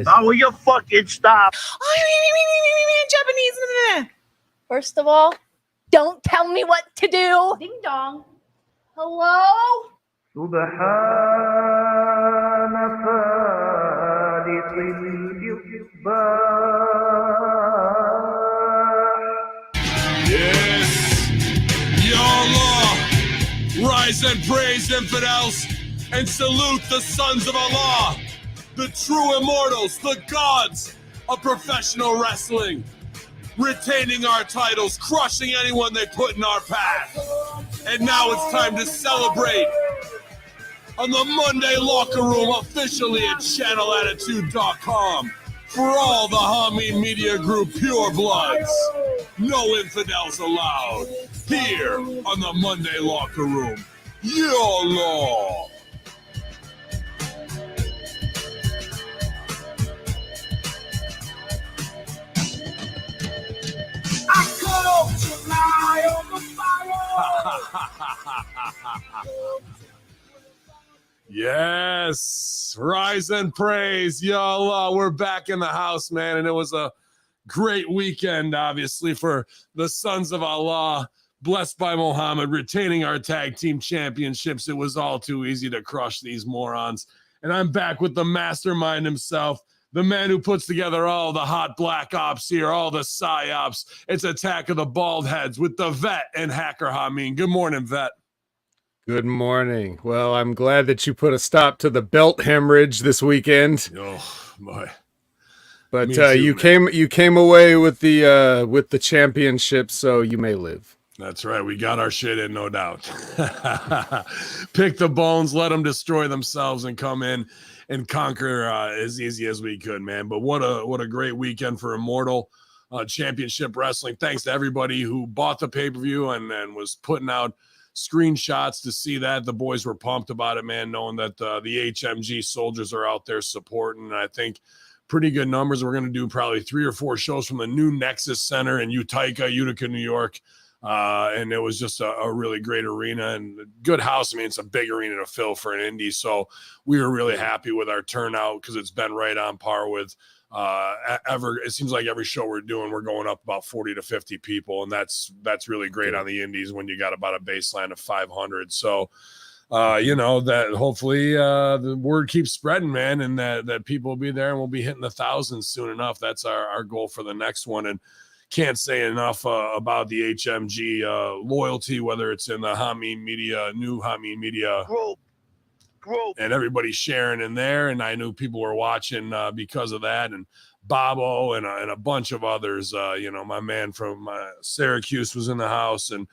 Now will you fucking stop? Japanese. First of all, don't tell me what to do. Ding dong. Hello? Yes. Ya Allah. Rise and praise, infidels, and salute the sons of Allah, the true immortals, the gods of professional wrestling, retaining our titles, crushing anyone they put in our path. And now it's time to celebrate on the Monday Locker Room, officially at channelattitude.com. For all the Hameen Media Group pure bloods, no infidels allowed. Here on the Monday Locker Room, YOLO! Yes, rise and praise, y'all. We're back in the house, man, and it was a great weekend, obviously, for the Sons of Allah, blessed by Muhammad, retaining our tag team championships. It was all too easy to crush these morons, and I'm back with the mastermind himself, the man who puts together all the hot black ops here, all the psyops. It's Attack of the Bald Heads with the Vet and Hacker Hameen. Good morning, Vet. Good morning. Well, I'm glad that you put a stop to the belt hemorrhage this weekend. Oh boy! But you came away with the championship, so you may live. That's right. We got our shit in, no doubt. Pick the bones, let them destroy themselves, and come in and conquer as easy as we could, man. But what a great weekend for Immortal Championship Wrestling. Thanks to everybody who bought the pay-per-view and was putting out screenshots to see that. The boys were pumped about it, man, knowing that the HMG soldiers are out there supporting. And I think pretty good numbers. We're going to do probably 3 or 4 shows from the new Nexus Center in Utica, New York. And it was just a really great arena and good house. I mean, it's a big arena to fill for an indie. So we were really happy with our turnout because it's been right on par with it seems like every show we're doing, we're going up about 40 to 50 people. And that's really great on the indies when you got about a baseline of 500. So, that hopefully the word keeps spreading, man, and that people will be there and we'll be hitting the thousands soon enough. That's our goal for the next one. And can't say enough about the HMG loyalty, whether it's in the Hameen Media, new Hameen Media group, and everybody sharing in there. And I knew people were watching because of that, and Bobo and a bunch of others. My man from Syracuse was in the house, and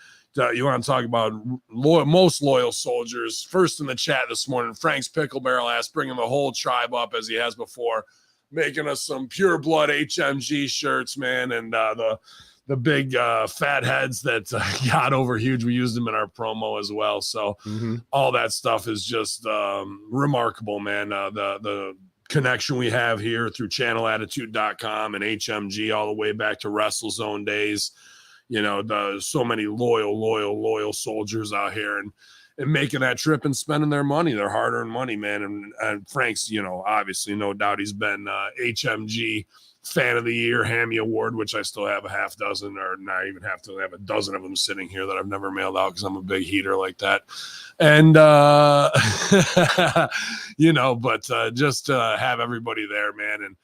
you want to talk about most loyal soldiers. First in the chat this morning, Frank's Pickle Barrel asked, bringing the whole tribe up as he has before, making us some pure blood HMG shirts, man, and the big fat heads that got over huge. We used them in our promo as well. So all that stuff is just remarkable, man. The connection we have here through channelattitude.com and HMG all the way back to WrestleZone days. So many loyal soldiers out here and making that trip and spending their money, their hard-earned money, man. And Frank's, obviously, no doubt he's been HMG Fan of the Year, Hammy Award, which I still have a half dozen, or not even half dozen, I have a dozen of them sitting here that I've never mailed out because I'm a big heater like that. And, just to have everybody there, man. And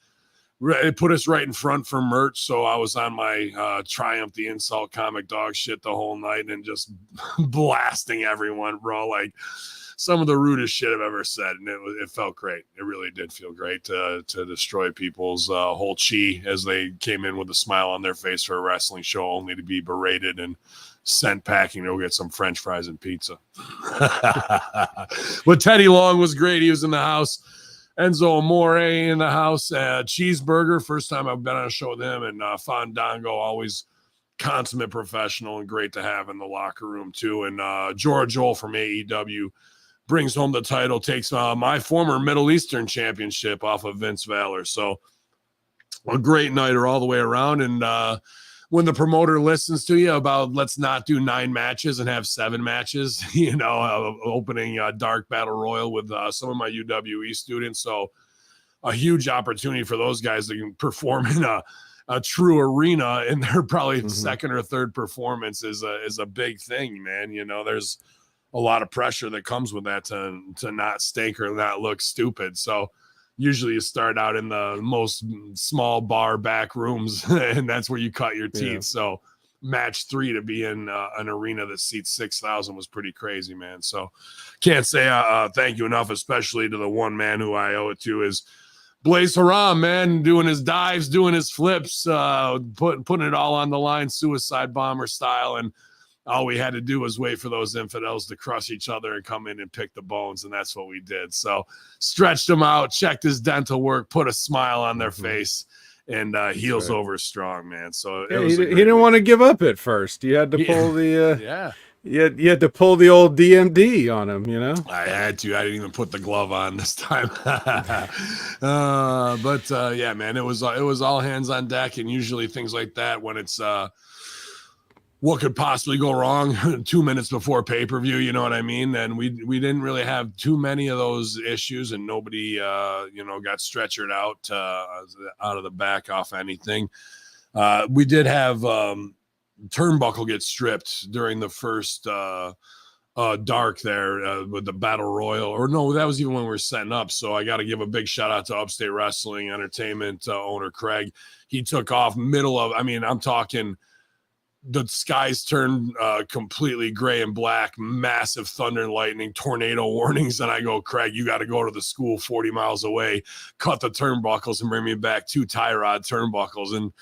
it put us right in front for merch. So I was on my Triumph the Insult Comic Dog shit the whole night and just blasting everyone, bro. Like some of the rudest shit I've ever said. And it felt great. It really did feel great to destroy people's whole chi as they came in with a smile on their face for a wrestling show, only to be berated and sent packing to go get some French fries and pizza. But Teddy Long was great. He was in the house. Enzo Amore in the house. Cheeseburger, first time I've been on a show with him. And Fandango, always consummate professional and great to have in the locker room too. And George Joel from AEW brings home the title, takes my former Middle Eastern championship off of Vince Valor. So a great nighter all the way around. And when the promoter listens to you about let's not do 9 matches and have 7 matches, opening Dark Battle Royal with some of my UWE students. So a huge opportunity for those guys to perform in a true arena in their probably second or third performance is a big thing, man. You know, there's a lot of pressure that comes with that to not stink or not look stupid. So usually you start out in the most small bar back rooms and that's where you cut your teeth. Yeah. So match 3 to be in an arena that seats 6,000 was pretty crazy, man. So can't say thank you enough, especially to the one man who I owe it to is Blaze Haram, man, doing his dives, doing his flips, putting it all on the line, suicide bomber style. And all we had to do was wait for those infidels to crush each other and come in and pick the bones. And that's what we did. So stretched them out, checked his dental work, put a smile on their face, and heels over strong, man. So yeah, he didn't want to give up at first. You had to pull yeah. You had to pull the old DMD on him, you know? I had to. I didn't even put the glove on this time. Yeah, man, it was all hands on deck. And usually things like that, when it's what could possibly go wrong 2 minutes before pay-per-view, you know what I mean? And we didn't really have too many of those issues, and nobody got stretchered out of the back off anything. We did have turnbuckle get stripped during the first dark there with the battle royal, or no, that was even when we were setting up. So I got to give a big shout out to Upstate Wrestling Entertainment owner Craig. He took off middle of, I'm talking the skies turned completely gray and black, massive thunder and lightning, tornado warnings. And I go, Craig, you got to go to the school 40 miles away, cut the turnbuckles and bring me back 2 tie rod turnbuckles. And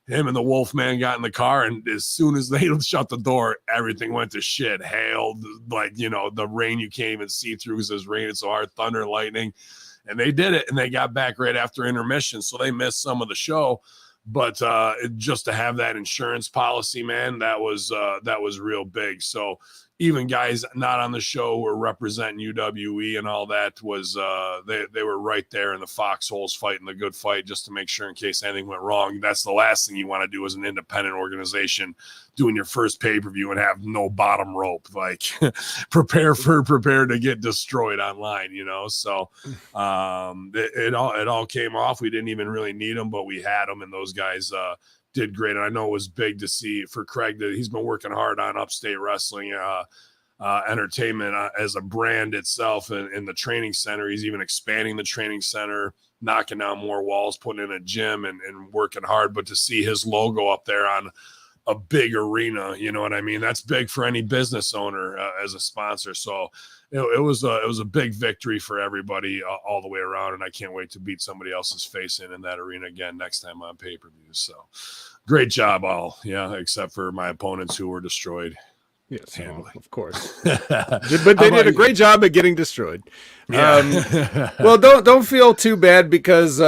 him and the Wolfman got in the car, and as soon as they shut the door, everything went to shit. Hail, the rain you can't even see through because it's raining so hard, thunder and lightning. And they did it, and they got back right after intermission, so they missed some of the show. But just to have that insurance policy, man, that was real big. So even guys not on the show were representing UWE and all that was they were right there in the foxholes fighting the good fight just to make sure in case anything went wrong. That's the last thing you want to do as an independent organization doing your first pay-per-view and have no bottom rope. Like prepare to get destroyed online, So it all came off. We didn't even really need them, but we had them, and those guys did great. And I know it was big to see for Craig that he's been working hard on Upstate Wrestling Entertainment as a brand itself in the training center. He's even expanding the training center, knocking down more walls, putting in a gym and working hard. But to see his logo up there on a big arena, you know what I mean? That's big for any business owner as a sponsor. So it was a big victory for everybody all the way around, and I can't wait to beat somebody else's face in that arena again next time on pay-per-view. So great job all, except for my opponents who were destroyed. Yes, of course. But they did a great job at getting destroyed. Yeah. Well, don't feel too bad because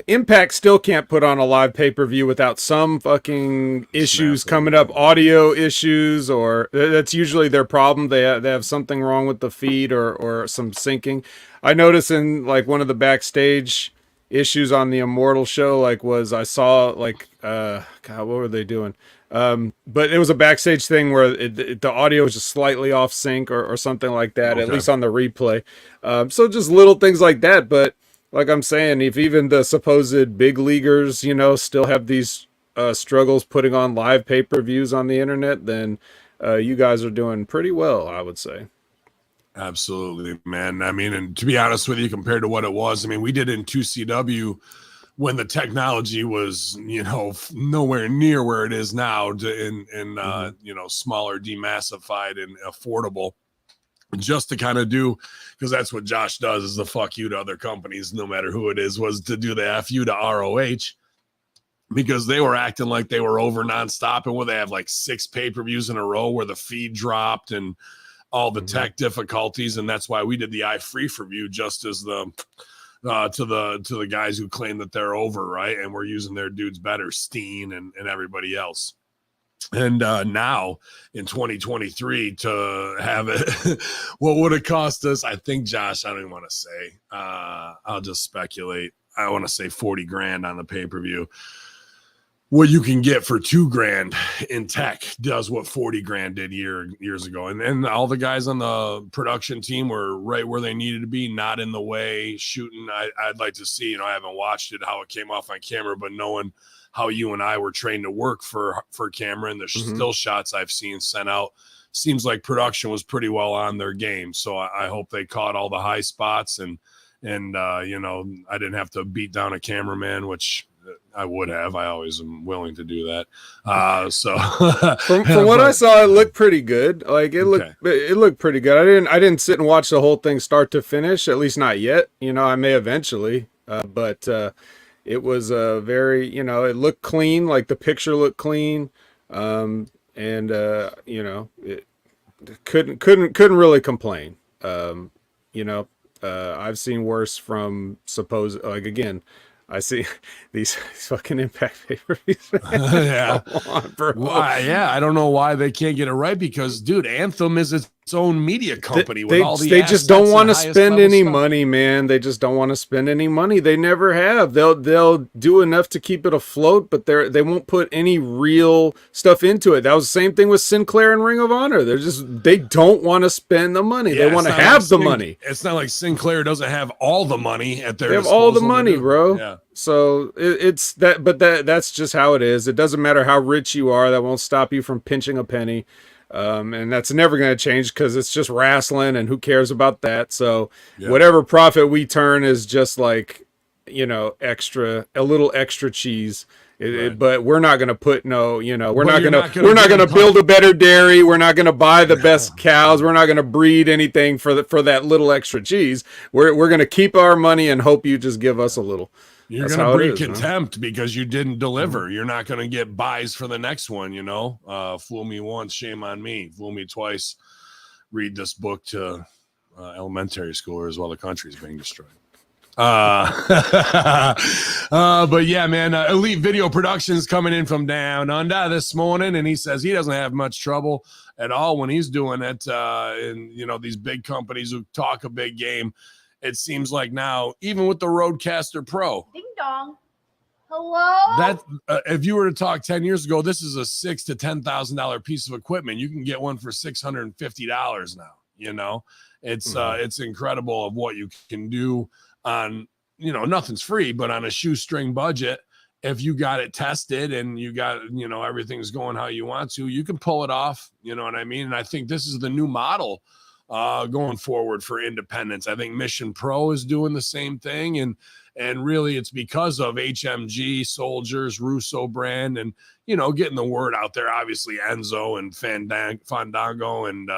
Impact still can't put on a live pay-per-view without some fucking issues coming up, audio issues, or that's usually their problem. They have something wrong with the feed or some syncing. I noticed in like one of the backstage issues on the Immortal show, I saw God, what were they doing? But it was a backstage thing where the audio was just slightly off sync or something like that, at least on the replay. So just little things like that, but like I'm saying, if even the supposed big leaguers, still have these struggles putting on live pay-per-views on the internet, then you guys are doing pretty well, I would say. Absolutely, man. And to be honest with you, compared to what it was, we did it in 2CW when the technology was, nowhere near where it is now smaller, demassified and affordable. Just to kind of do, because that's what Josh does, is the fuck you to other companies, no matter who it is, was to do the F you to ROH, because they were acting like they were over nonstop, and where they have like 6 pay-per-views in a row where the feed dropped and all the tech difficulties, and that's why we did the iFree review just as the to the guys who claim that they're over, right? And we're using their dudes better, Steen and everybody else. And now in 2023 to have it, what would it cost us? I think, Josh, I don't even want to say. I'll just speculate. I want to say $40,000 on the pay-per-view. what you can get for $2,000 in tech does what 40 grand did years ago. And all the guys on the production team were right where they needed to be, not in the way shooting. I'd like to see, I haven't watched it, how it came off on camera, but knowing how you and I were trained to work for camera and the still shots I've seen sent out, seems like production was pretty well on their game. So I hope they caught all the high spots and I didn't have to beat down a cameraman, which I would have. I always am willing to do that. So from what I saw, it looked pretty good. Like it looked pretty good. I didn't sit and watch the whole thing start to finish, at least not yet. I may eventually, but it was very, it looked clean. Like the picture looked clean. It couldn't really complain. I've seen worse from I see these fucking Impact pay-per-views. Yeah. Come on, bro. I don't know why they can't get it right because, dude, Anthem is its own media company with all the They just don't want to spend any stuff. money, man. They just don't want to spend any money. They never have. They'll do enough to keep it afloat, but they won't put any real stuff into it. That was the same thing with Sinclair and Ring of Honor. They don't want to spend the money. Yeah, they want to have the money. It's not like Sinclair doesn't have all the money at their They have all the disposal money, to do. bro. Yeah. So it's that, but that's just how it is. It doesn't matter how rich you are. That won't stop you from pinching a penny. And that's never going to change because it's just wrestling and who cares about that. So whatever profit we turn is just like, a little extra cheese. But we're not going to put we're not going to build a better dairy. We're not going to buy the best cows. We're not going to breed anything for that little extra cheese. We're going to keep our money and hope you just give us a little. You're going to breed contempt because you didn't deliver. You're not going to get buys for the next one, Fool me once, shame on me. Fool me twice, read this book to elementary schoolers while the country's being destroyed. But yeah, man, Elite Video Productions coming in from down under this morning, and he says he doesn't have much trouble at all when he's doing it. And, these big companies who talk a big game. It seems like now, even with the Rodecaster Pro, Ding dong. Hello? that if you were to talk 10 years ago, this is a $6,000 to $10,000 piece of equipment. You can get one for $650 now. It's incredible of what you can do on, nothing's free, but on a shoestring budget. If you got it tested and you got, everything's going how you want to, you can pull it off. You know what I mean? And I think this is the new model going forward for independents. I think Mission Pro is doing the same thing. And really it's because of HMG, Soldiers, Russo brand, and, getting the word out there. Obviously Enzo and Fandango and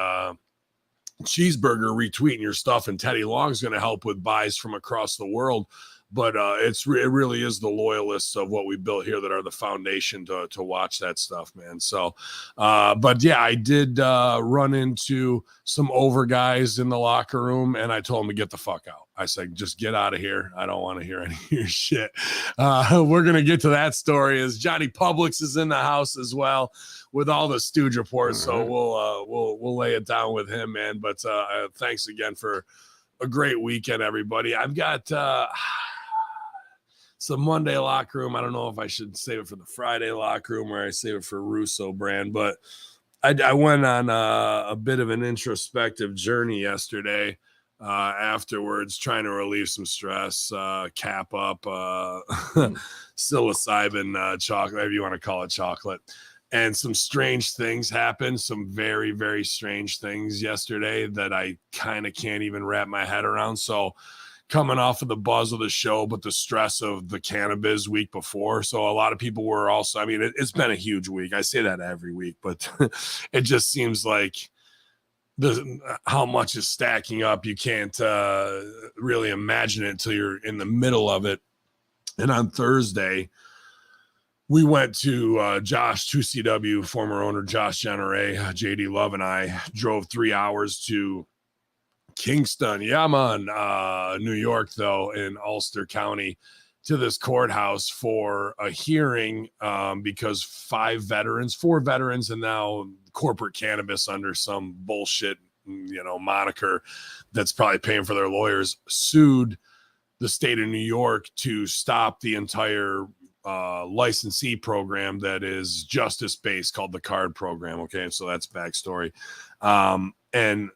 Cheeseburger retweeting your stuff, and Teddy Long's going to help with buys from across the world. But it really is the loyalists of what we built here that are the foundation to watch that stuff, man. So, but yeah, I did run into some over guys in the locker room, and I told them to get the fuck out. I said, just get out of here. I don't want to hear any of your shit. We're going to get to that story as Johnny Publix is in the house as well with all the Stooge reports. So we'll lay it down with him, man. But thanks again for a great weekend, everybody. I've got some Monday locker room. I don't know if I should save it for the Friday locker room or I save it for Russo brand, but I went on a bit of an introspective journey yesterday afterwards, trying to relieve some stress, cap up, psilocybin chocolate, whatever you want to call it, chocolate. And some strange things happened, some very, very strange things yesterday that I kind of can't even wrap my head around. So coming off of the buzz of the show, but the stress of the cannabis week before. So a lot of people were also, it's been a huge week. I say that every week, but it just seems like how much is stacking up. You can't really imagine it until you're in the middle of it. And on Thursday, we went to Josh, 2CW, former owner Josh Jenneray, JD Love, and I drove 3 hours to Kingston, New York, though, in Ulster County, to this courthouse for a hearing because 4 veterans, and now corporate cannabis under some bullshit, moniker that's probably paying for their lawyers, sued the state of New York to stop the entire licensee program that is justice based called the CARD program. Okay, so that's backstory. And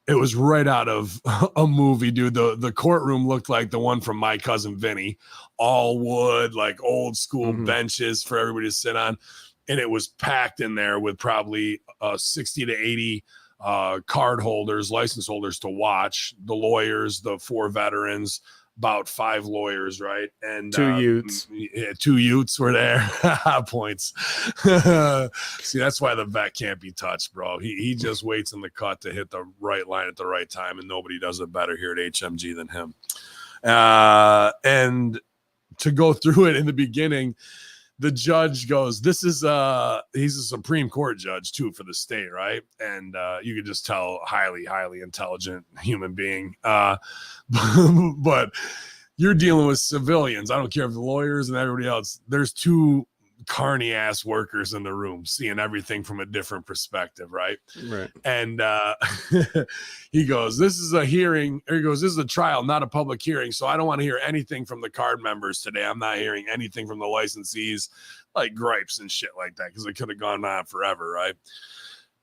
it was right out of a movie, dude. The courtroom looked like the one from My Cousin Vinny, all wood, like old school benches for everybody to sit on. And it was packed in there with probably 60 to 80 card holders, license holders to watch, the lawyers, the 4 veterans, about 5 lawyers, right? And 2 Utes. Yeah, 2 Utes were there. Points. See, that's why the vet can't be touched, bro. He just waits in the cut to hit the right line at the right time, and nobody does it better here at HMG than him. And to go through it in the beginning, the judge goes, this is he's a Supreme Court judge too for the state, right? And you could just tell highly intelligent human being. But you're dealing with civilians. I don't care if the lawyers and everybody else, there's 2 carny ass workers in the room seeing everything from a different perspective, right? And he goes, this is a hearing, or he goes, this is a trial, not a public hearing, so I don't want to hear anything from the card members today. I'm not hearing anything from the licensees, like gripes and shit like that, because it could have gone on forever, right?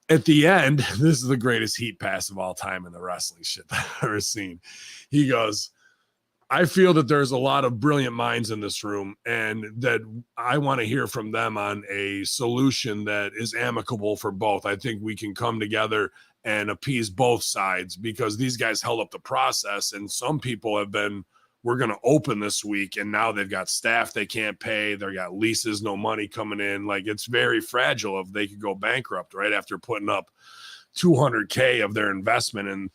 At the end, this is the greatest heat pass of all time in the wrestling shit that I've ever seen. He goes, I feel that there's a lot of brilliant minds in this room, and that I want to hear from them on a solution that is amicable for both. I think we can come together and appease both sides, because these guys held up the process, and some people have been, we're going to open this week, and now they've got staff they can't pay. They got leases, no money coming in. Like, it's very fragile if they could go bankrupt right after putting up $200K of their investment, and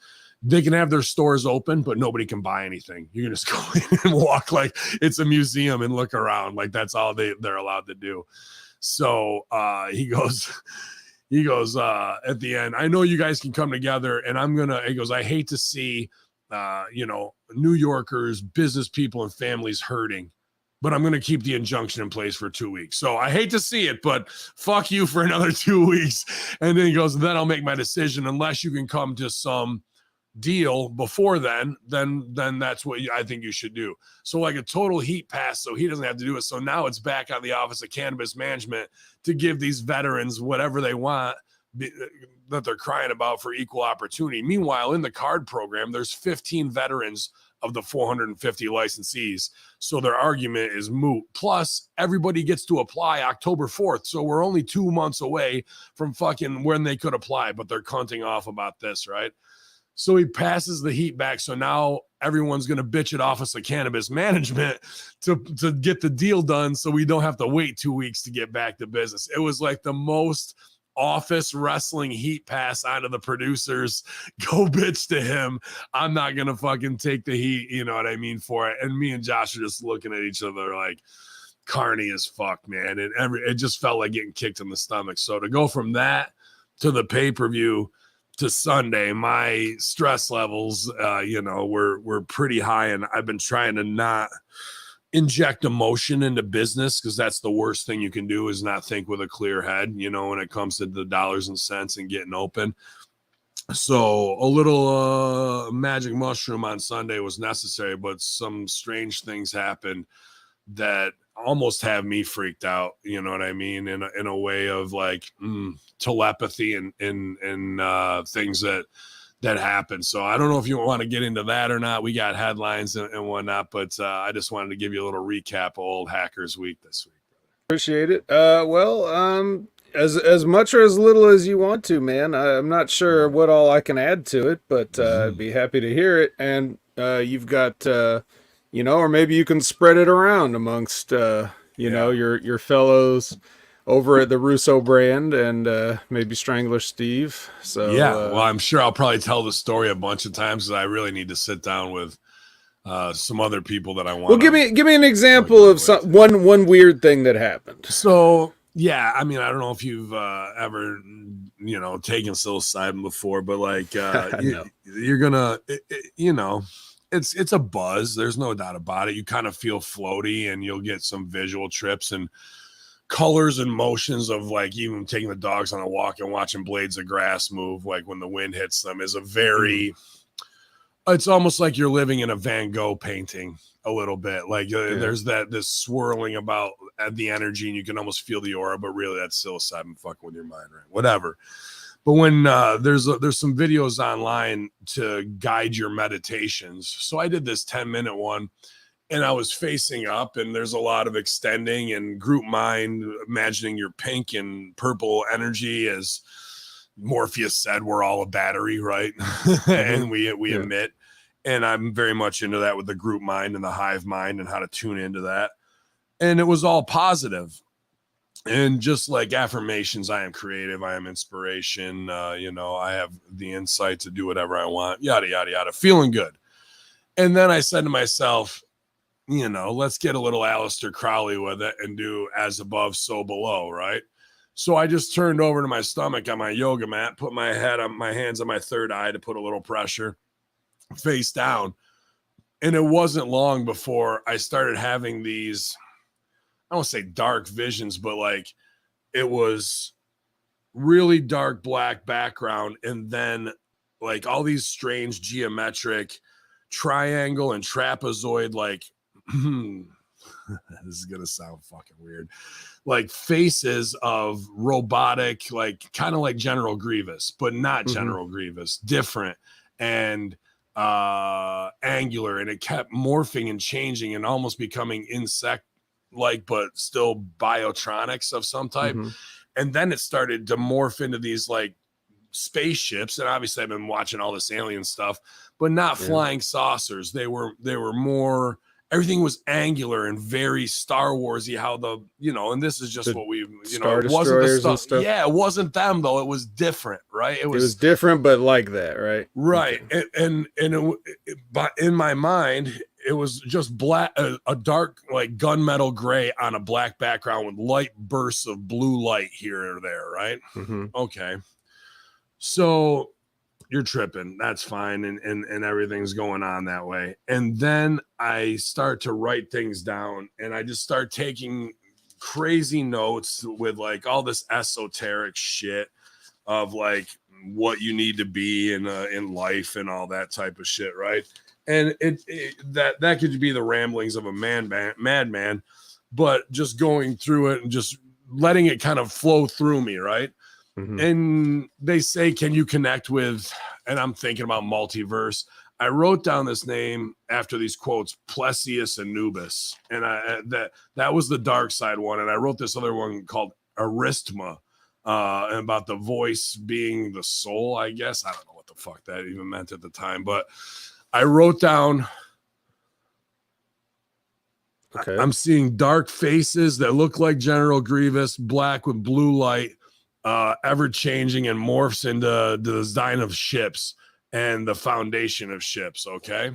they can have their stores open, but nobody can buy anything. You can just go in and walk like it's a museum and look around. Like, that's all they're allowed to do. So he goes at the end, I know you guys can come together, and he goes, I hate to see, New Yorkers, business people, and families hurting, but I'm going to keep the injunction in place for 2 weeks. So I hate to see it, but fuck you for another 2 weeks. And then he goes, then I'll make my decision. Unless you can come to some deal before then that's what I think you should do. So like a total heat pass, so he doesn't have to do it. So now it's back on the Office of Cannabis Management to give these veterans whatever they want that they're crying about for equal opportunity. Meanwhile, in the card program, there's 15 veterans of the 450 licensees. So their argument is moot. Plus, everybody gets to apply October 4th. So we're only 2 months away from fucking when they could apply, but they're cunting off about this, right? So he passes the heat back. So now everyone's going to bitch at Office of Cannabis Management to get the deal done, so we don't have to wait 2 weeks to get back to business. It was like the most office wrestling heat pass out of the producers. Go bitch to him. I'm not going to fucking take the heat, you know what I mean, for it. And me and Josh are just looking at each other like carny as fuck, man. And it just felt like getting kicked in the stomach. So to go from that to the pay-per-view to Sunday, my stress levels, were pretty high, and I've been trying to not inject emotion into business, because that's the worst thing you can do, is not think with a clear head, when it comes to the dollars and cents and getting open. So a little magic mushroom on Sunday was necessary, but some strange things happened that almost have me freaked out, you know what I mean, in a way of like telepathy and things that happen. So I don't know if you want to get into that or not. We got headlines and whatnot, but I just wanted to give you a little recap of Old Hackers Week this week. Appreciate it. As much or as little as you want to, man. I'm not sure what all I can add to it, but I'd be happy to hear it. And you've got or maybe you can spread it around amongst, your fellows over at the Russo brand and maybe Strangler Steve. So well, I'm sure I'll probably tell the story a bunch of times, because I really need to sit down with some other people that I want. Well, give me an example of one weird thing that happened. So yeah, I mean, I don't know if you've ever taken psilocybin before, but like you're gonna it's a buzz. There's no doubt about it. You kind of feel floaty, and you'll get some visual trips and colors and motions of like even taking the dogs on a walk and watching blades of grass move, like when the wind hits them, is a very, it's almost like you're living in a Van Gogh painting a little bit. Like there's this swirling about the energy and you can almost feel the aura, but really that's psilocybin fucking with your mind, right? Whatever. But when there's some videos online to guide your meditations. So I did this 10-minute one and I was facing up, and there's a lot of extending and group mind, imagining your pink and purple energy. As Morpheus said, we're all a battery, right? And we emit. And I'm very much into that with the group mind and the hive mind and how to tune into that. And it was all positive. And just like affirmations, I am creative, I am inspiration, I have the insight to do whatever I want, yada, yada, yada, feeling good. And then I said to myself, let's get a little Aleister Crowley with it and do as above, so below, right? So I just turned over to my stomach on my yoga mat, put my hands on my third eye to put a little pressure, face down. And it wasn't long before I started having these, I don't say dark visions, but like it was really dark black background. And then like all these strange geometric triangle and trapezoid, like, this is going to sound fucking weird, like faces of robotic, like kind of like General Grievous, but not General Grievous, different and angular. And it kept morphing and changing and almost becoming insect like, but still biotronics of some type. And then it started to morph into these like spaceships. And obviously I've been watching all this alien stuff, but not flying saucers. They were more, everything was angular and very Star Warsy, how and this is just what we, it wasn't the stuff. Yeah, it wasn't them though. It was different, right? It was different, but like that, right? Right. Okay. But in my mind, it was just black, a dark, like gunmetal gray on a black background with light bursts of blue light here or there, right? Okay. So you're tripping. That's fine. And everything's going on that way. And then I start to write things down and I just start taking crazy notes with like all this esoteric shit of like what you need to be in life and all that type of shit. Right. And that could be the ramblings of a madman, but just going through it and just letting it kind of flow through me. Right. And they say, can you connect with, and I'm thinking about multiverse. I wrote down this name after these quotes, Plesius Anubis. And that was the dark side one. And I wrote this other one called Aristma, about the voice being the soul, I guess. I don't know what the fuck that even meant at the time, but I wrote down, I'm seeing dark faces that look like General Grievous, black with blue light, ever changing and morphs into the design of ships and the foundation of ships. Okay.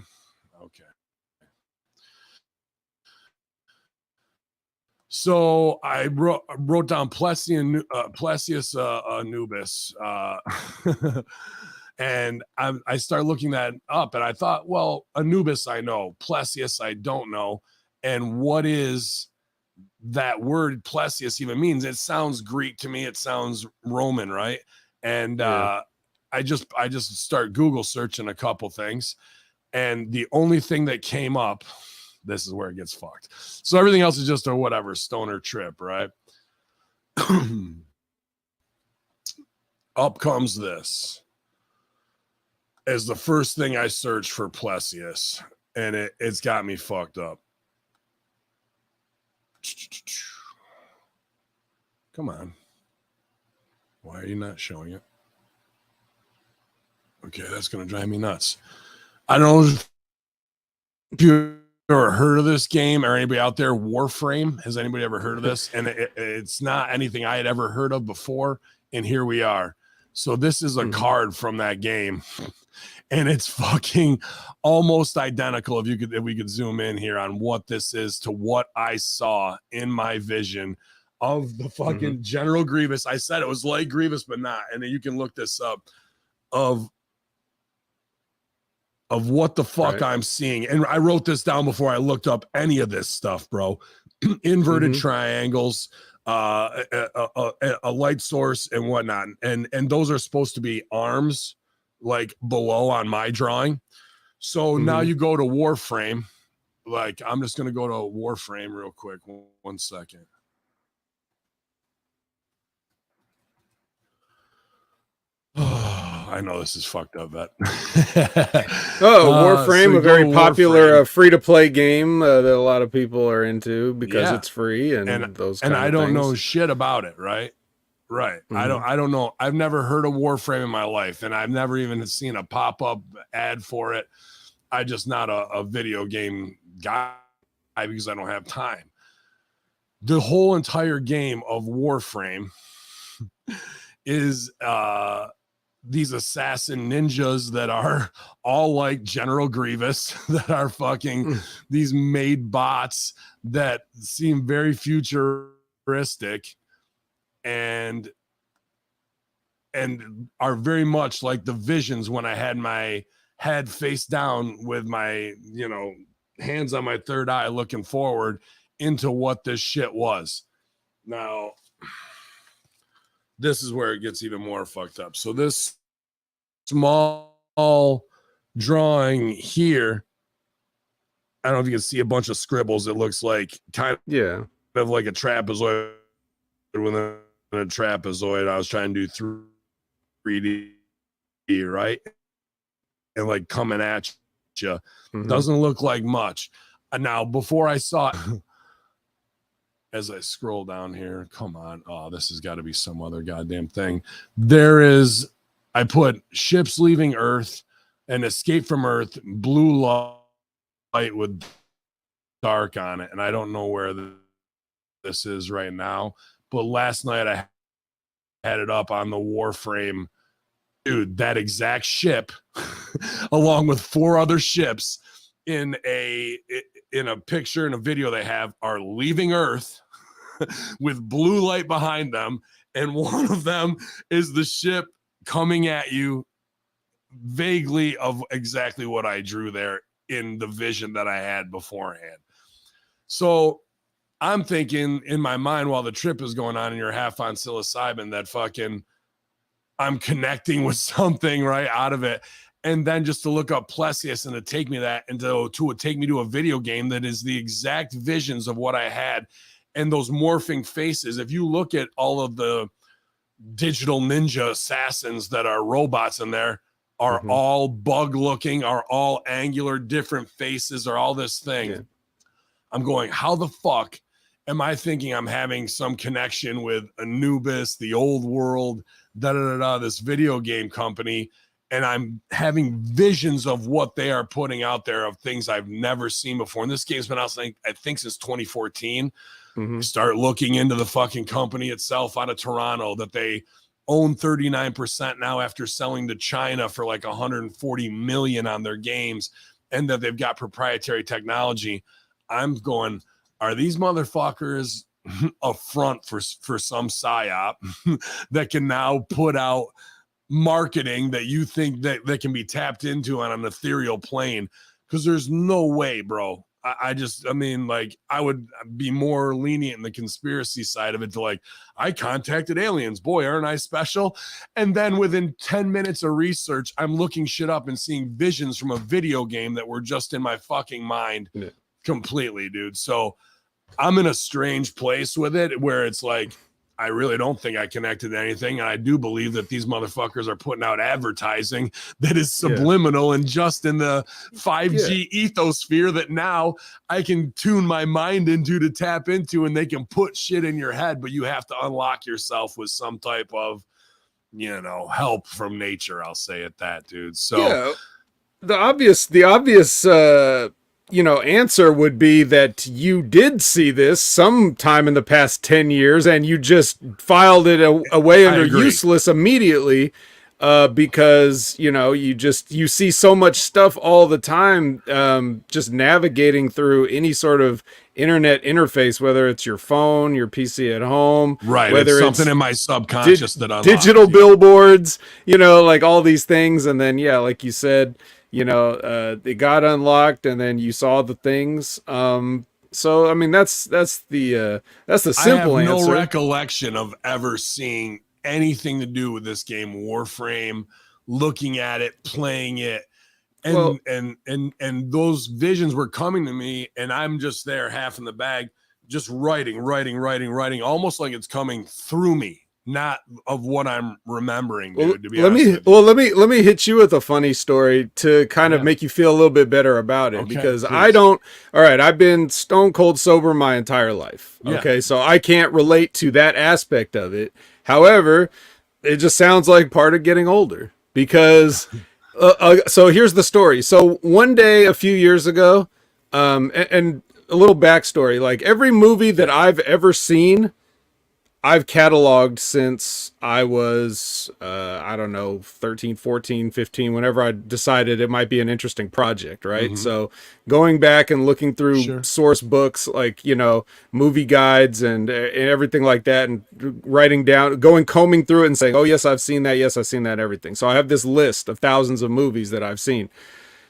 So I wrote down Plesius Anubis, and I started looking that up, and I thought, well, Anubis I know, Plesius I don't know, and what is that word Plesius even means? It sounds Greek to me. It sounds Roman, right? And I just start Google searching a couple things, and the only thing that came up, this is where it gets fucked. So everything else is just a whatever stoner trip, right? Up comes this as the first thing I searched for Plesius, and it's got me fucked up. Come on. Why are you not showing it? Okay, that's going to drive me nuts. I don't know if you ever heard of this game or anybody out there, Warframe. Has anybody ever heard of this? And it's not anything I had ever heard of before, and here we are. So this is a card from that game, and it's fucking almost identical. If we could zoom in here on what this is to what I saw in my vision of the fucking General Grievous. I said it was like Grievous, but not. And then you can look this up of what the fuck I'm seeing. And I wrote this down before I looked up any of this stuff, bro. Inverted triangles, a light source and whatnot. And those are supposed to be arms, like below on my drawing. So now you go to Warframe. Like, I'm just going to go to Warframe real quick. 1 second. I know this is fucked up, but Warframe, so a very go popular Warframe. free-to-play game that a lot of people are into because Yeah. it's free and those kind and of I don't know things. shit about it, right? Right. Mhm. I don't know. I've never heard of Warframe in my life, and I've never even seen a pop-up ad for it. I just not a video game guy because I don't have time. The whole entire game of Warframe is these assassin ninjas that are all like General Grievous, that are fucking these made bots that seem very futuristic and are very much like the visions when I had my head face down with my, hands on my third eye looking forward into what this shit was. Now, this is where it gets even more fucked up. So this small drawing here, I don't know if you can see a bunch of scribbles. It looks like kind of like a trapezoid within a trapezoid. I was trying to do 3D, right? And like coming at you. Doesn't look like much. Now, before I saw it, as I scroll down here, come on. Oh, this has got to be some other goddamn thing. I put ships leaving Earth and escape from Earth, blue light with dark on it. And I don't know where this is right now, but last night I had it up on the Warframe. Dude, that exact ship, along with 4 other ships in a picture and a video they have, are leaving Earth with blue light behind them. And one of them is the ship coming at you vaguely of exactly what I drew there in the vision that I had beforehand. So I'm thinking in my mind while the trip is going on and you're half on psilocybin that fucking I'm connecting with something right out of it. And then just to look up Plesius and to take me that and to take me to a video game that is the exact visions of what I had and those morphing faces. If you look at all of the digital ninja assassins that are robots in there, are all bug looking, are all angular, different faces, are all this thing. Yeah. I'm going, how the fuck am I thinking I'm having some connection with Anubis, the old world, this video game company, and I'm having visions of what they are putting out there of things I've never seen before. And this game's been out, I think since 2014. Start looking into the fucking company itself out of Toronto that they own 39% now after selling to China for like 140 million on their games, and that they've got proprietary technology. I'm going, are these motherfuckers a front for some psyop that can now put out marketing that you think that can be tapped into on an ethereal plane? Because there's no way, bro. I would be more lenient in the conspiracy side of it to like, I contacted aliens. Boy, aren't I special? And then within 10 minutes of research, I'm looking shit up and seeing visions from a video game that were just in my fucking mind completely, dude. So I'm in a strange place with it where it's like, I really don't think I connected to anything. And I do believe that these motherfuckers are putting out advertising that is subliminal and just in the 5G ethosphere that now I can tune my mind into to tap into, and they can put shit in your head, but you have to unlock yourself with some type of, help from nature. I'll say it that, dude. So the obvious answer would be that you did see this sometime in the past 10 years and you just filed it away under useless immediately because, you see so much stuff all the time just navigating through any sort of internet interface, whether it's your phone, your PC at home, right? Whether it's something in my subconscious that unlocks digital billboards, like all these things. And then, like you said, it got unlocked and then you saw the things. So I mean, that's the simple I have answer. No recollection of ever seeing anything to do with this game Warframe, looking at it, playing it, and those visions were coming to me, and I'm just there half in the bag, just writing, almost like it's coming through me, not of what I'm remembering, Well, dude. To be honest with you. let me hit you with a funny story to kind of make you feel a little bit better about it, Okay, because please. I don't. All right, I've been stone cold sober my entire life. Yeah. Okay, so I can't relate to that aspect of it. However, it just sounds like part of getting older, because so here's the story. So one day a few years ago, and a little backstory, like every movie that I've ever seen, I've cataloged since I was, I don't know, 13, 14, 15, whenever I decided it might be an interesting project, right? So going back and looking through source books, like, you know, movie guides and everything like that, and writing down, combing through it and saying, oh, yes, I've seen that. Yes, I've seen that, everything. So I have this list of thousands of movies that I've seen.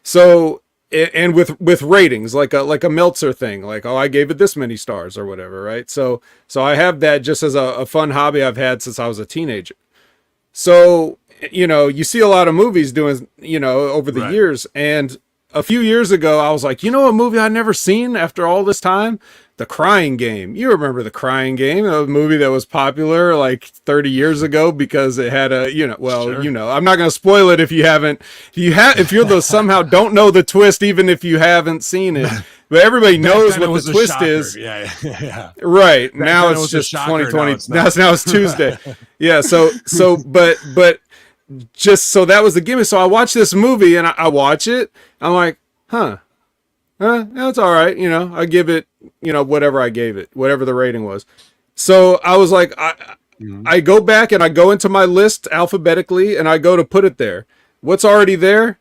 So, and with ratings, like a Meltzer thing, like, oh, I gave it this many stars or whatever, right? So I have that just as a fun hobby I've had since I was a teenager. So, you know, you see a lot of movies doing, you know, over the years, and a few years ago, I was like, you know, a movie I'd never seen after all this time? The Crying Game. You remember The Crying Game, a movie that was popular like 30 years ago because it had a, you know, well, you know, I'm not going to spoil it if you haven't, if you're the somehow don't know the twist, even if you haven't seen it, but everybody knows what the twist is. Yeah. Right. Back now then it it's was a just shocker, 2020. now it's not. Now it's Tuesday. Yeah. But just so that was the gimmick. So I watch this movie and I watch it. I'm like, that's all right. You know, I give it, you know, whatever I gave it, whatever the rating was. So I was like, I go back and I go into my list alphabetically and I go to put it there. What's already there?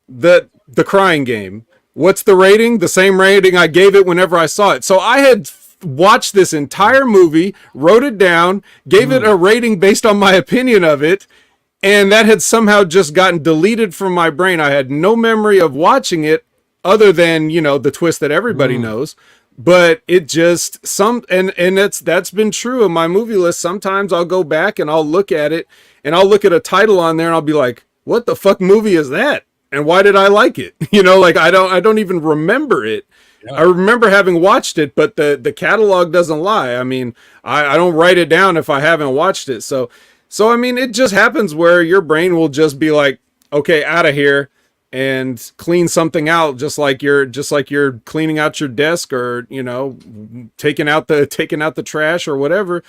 The Crying Game. What's the rating? The same rating I gave it whenever I saw it. So I had watched this entire movie, wrote it down, gave it a rating based on my opinion of it, and that had somehow just gotten deleted from my brain. I had no memory of watching it other than, you know, the twist that everybody knows. But it just and that's been true of my movie list. Sometimes I'll go back and I'll look at it and I'll look at a title on there and I'll be like, what the fuck movie is that? And why did I like it? You know, like I don't even remember it. Yeah. I remember having watched it, but the catalog doesn't lie. I mean, I don't write it down if I haven't watched it. So I mean, it just happens where your brain will just be like, okay, out of here, and clean something out, just like you're cleaning out your desk, or, you know, taking out the trash or whatever.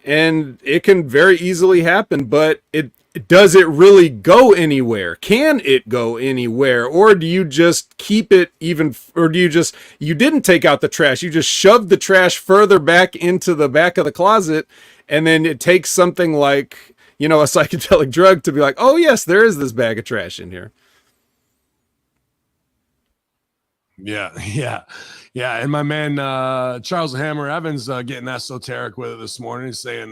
And it can very easily happen, but does it really go anywhere? Can it go anywhere? Or do you just keep it or do you didn't take out the trash, you just shoved the trash further back into the back of the closet, and then it takes something like, you know, a psychedelic drug to be like, oh yes, there is this bag of trash in here. Yeah. And my man, Charles Hammer Evans, getting esoteric with it this morning. He's saying,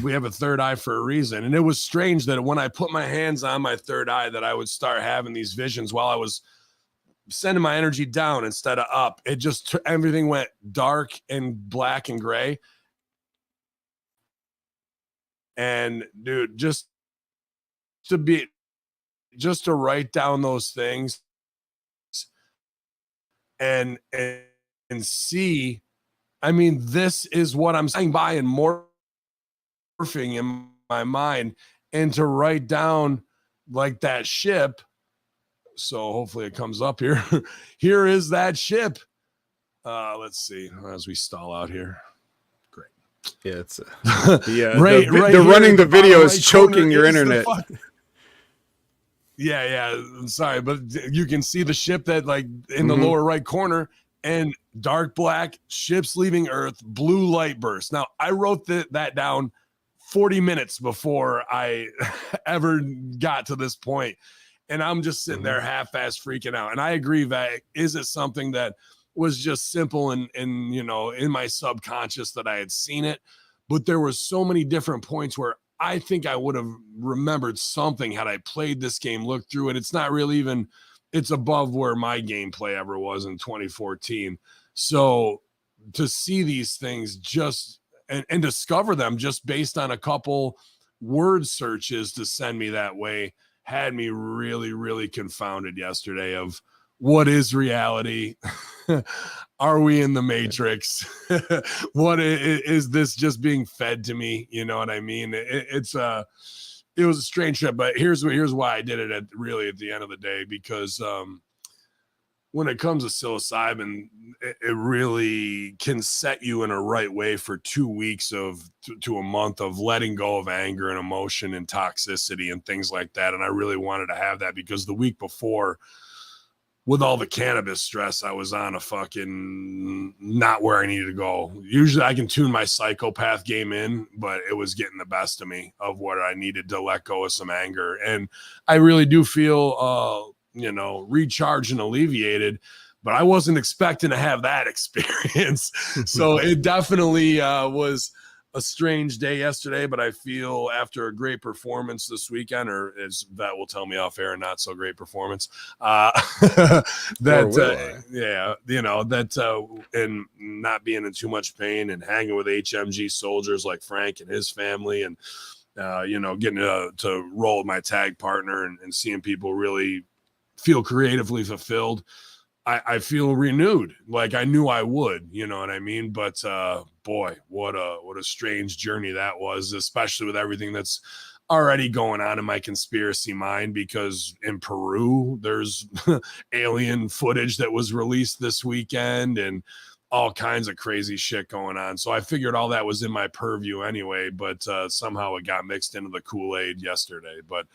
we have a third eye for a reason. And it was strange that when I put my hands on my third eye, that I would start having these visions while I was sending my energy down instead of up. It just, everything went dark and black and gray. And dude, just to write down those things and see, I mean, this is what I'm saying by and morphing in my mind, and to write down like that ship. So hopefully it comes up here. Here is that ship. Let's see as we stall out here. Great. Yeah, it's right. Running the video is choking your internet. Yeah. I'm sorry, but you can see the ship that, like, in the lower right corner, and dark black, ships leaving Earth, blue light burst. Now, I wrote that down 40 minutes before I ever got to this point, and I'm just sitting there half-ass freaking out. And I agree that is it something that was just simple and you know, in my subconscious that I had seen it, but there were so many different points where I think I would have remembered something had I played this game, looked through it. It's not really even, it's above where my gameplay ever was in 2014. So to see these things just and discover them just based on a couple word searches to send me that way had me really, really confounded yesterday of what is reality? Are we in the Matrix? What is this just being fed to me? You know what I mean? It was a strange trip, but here's why I did it at the end of the day, because when it comes to psilocybin, it really can set you in a right way for 2 weeks to a month of letting go of anger and emotion and toxicity and things like that. And I really wanted to have that because the week before, with all the cannabis stress, I was on a fucking not where I needed to go. Usually I can tune my psychopath game in, but it was getting the best of me of what I needed to let go of some anger. And I really do feel, recharged and alleviated, but I wasn't expecting to have that experience. So it definitely was a strange day yesterday, but I feel after a great performance this weekend, or as Vet will tell me off air, not so great performance, and not being in too much pain and hanging with HMG soldiers like Frank and his family, and getting to roll with my tag partner and seeing people really feel creatively fulfilled. I feel renewed, like I knew I would, you know what I mean? But boy, what a strange journey that was, especially with everything that's already going on in my conspiracy mind, because in Peru, there's alien footage that was released this weekend and all kinds of crazy shit going on. So I figured all that was in my purview anyway, but somehow it got mixed into the Kool-Aid yesterday. But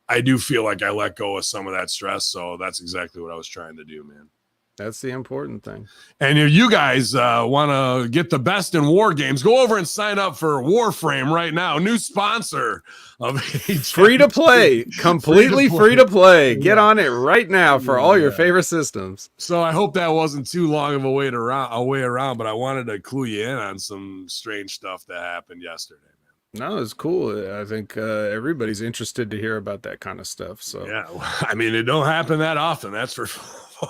I do feel like I let go of some of that stress. So that's exactly what I was trying to do, man. That's the important thing. And if you guys want to get the best in war games, go over and sign up for Warframe right now. New sponsor of free to play, completely free to play. Get on it right now for all your favorite systems. So I hope that wasn't too long of a way around, but I wanted to clue you in on some strange stuff that happened yesterday. No, it's cool. I think everybody's interested to hear about that kind of stuff. So yeah, I mean, it don't happen that often. That's for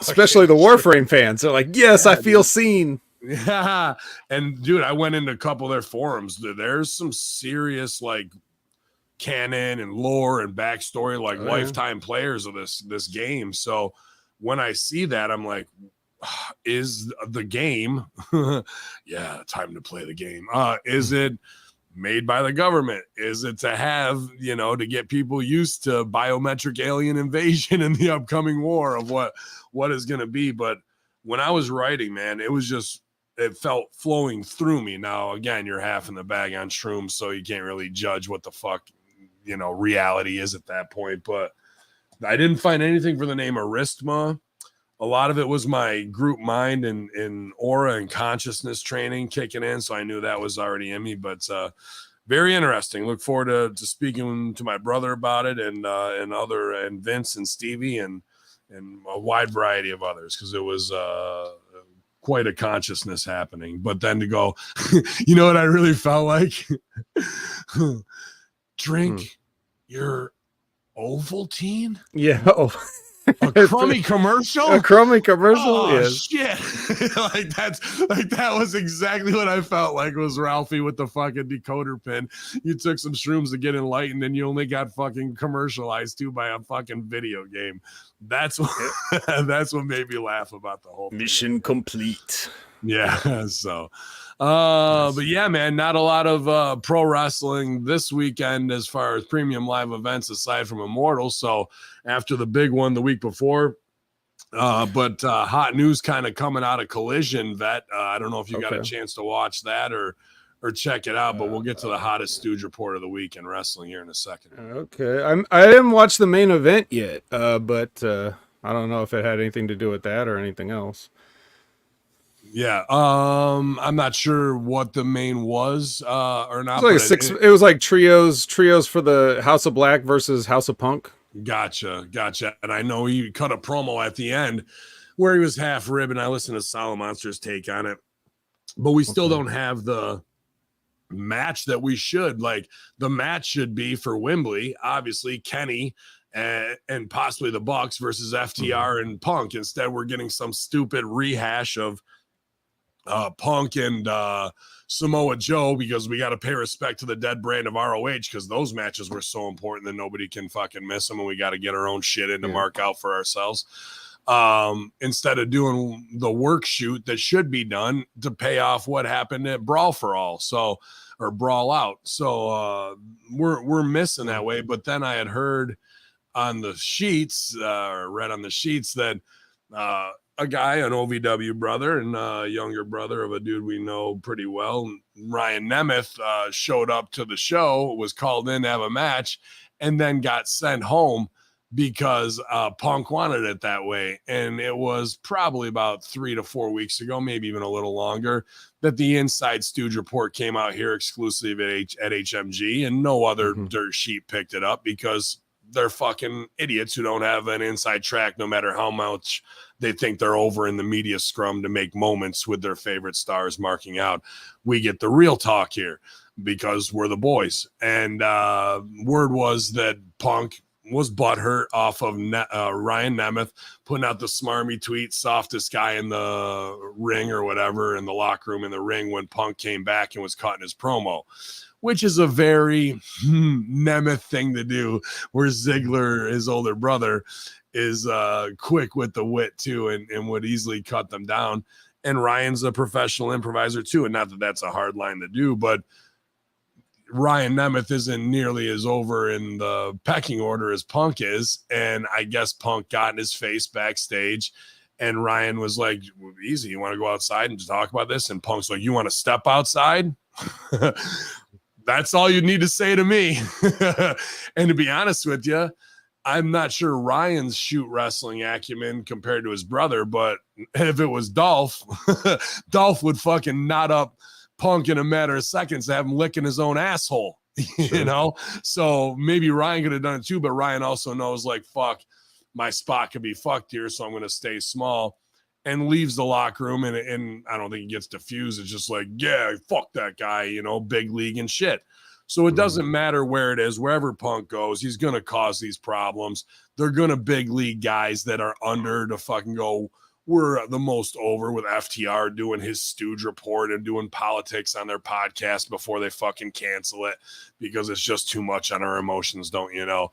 especially the Warframe fans. They're like, yes, I feel seen. Yeah, and dude, I went into a couple of their forums. There's some serious like canon and lore and backstory, like lifetime players of this game. So when I see that, I'm like, is the game? Yeah, time to play the game. Is it made by the government? Is it to have, to get people used to biometric alien invasion in the upcoming war of what is going to be? But when I was writing, man, it felt flowing through me. Now, again, you're half in the bag on shrooms, so you can't really judge what the fuck, reality is at that point. But I didn't find anything for the name Aristma. A lot of it was my group mind and aura and consciousness training kicking in. So I knew that was already in me, but very interesting. Look forward to speaking to my brother about it and Vince and Stevie and a wide variety of others, because it was quite a consciousness happening. But then to go, you know what I really felt like? Drink your Ovaltine? Yeah. A crummy commercial? A crummy commercial? Oh, yes. Shit. that was exactly what I felt like was Ralphie with the fucking decoder pin. You took some shrooms to get enlightened and you only got fucking commercialized too by a fucking video game. That's what made me laugh about the whole thing. Mission complete. Yeah, so but yeah, man, not a lot of pro wrestling this weekend as far as premium live events aside from Immortal. So after the big one the week before, but hot news kind of coming out of Collision, Vet. I don't know if you got a chance to watch that or check it out, but we'll get to the hottest stooge report of the week in wrestling here in a second. Okay, I didn't watch the main event yet, but I don't know if it had anything to do with that or anything else. Yeah, I'm not sure what the main was or not. It was like it was like trios for the House of Black versus House of Punk. Gotcha. And I know he cut a promo at the end where he was half rib, and I listened to Solid Monster's take on it, but we still don't have the match that we should. Like, the match should be for Wembley, obviously Kenny and possibly the Bucks versus FTR and Punk. Instead, we're getting some stupid rehash of Punk and Samoa Joe, because we got to pay respect to the dead brand of ROH, because those matches were so important that nobody can fucking miss them, and we got to get our own shit in to mark out for ourselves. instead of doing the work shoot that should be done to pay off what happened at Brawl for All. So, or Brawl Out. So we're missing that way. But then I had heard on the sheets, or read on the sheets, that a guy, an OVW brother and a younger brother of a dude we know pretty well, Ryan Nemeth, showed up to the show, was called in to have a match, and then got sent home because Punk wanted it that way. And it was probably about 3 to 4 weeks ago, maybe even a little longer, that the Inside Stooge report came out here exclusively at HMG, and no other dirt sheet picked it up because they're fucking idiots who don't have an inside track, no matter how much they think they're over in the media scrum to make moments with their favorite stars marking out. We get the real talk here because we're the boys. And word was that Punk was butthurt off of Ryan Nemeth putting out the smarmy tweet, softest guy in the ring or whatever, in the locker room in the ring, when Punk came back and was cutting his promo, which is a very Nemeth thing to do, where Ziggler, his older brother, is quick with the wit too, and would easily cut them down. And Ryan's a professional improviser too, and not that that's a hard line to do, but Ryan Nemeth isn't nearly as over in the pecking order as Punk is. And I guess Punk got in his face backstage, and Ryan was like, easy, you want to go outside and just talk about this? And Punk's like, you want to step outside? That's all you need to say to me. And to be honest with you, I'm not sure Ryan's shoot wrestling acumen compared to his brother, but if it was Dolph, Dolph would fucking knot up Punk in a matter of seconds to have him licking his own asshole, you know? So maybe Ryan could have done it too, but Ryan also knows, like, fuck, my spot could be fucked here, so I'm going to stay small, and leaves the locker room, and I don't think he gets diffused. It's just like, yeah, fuck that guy, you know, big league and shit. So it doesn't matter where it is, wherever Punk goes, he's going to cause these problems. They're going to big league guys that are under to fucking go, we're the most over, with FTR doing his Stooge report and doing politics on their podcast before they fucking cancel it because it's just too much on our emotions, don't you know?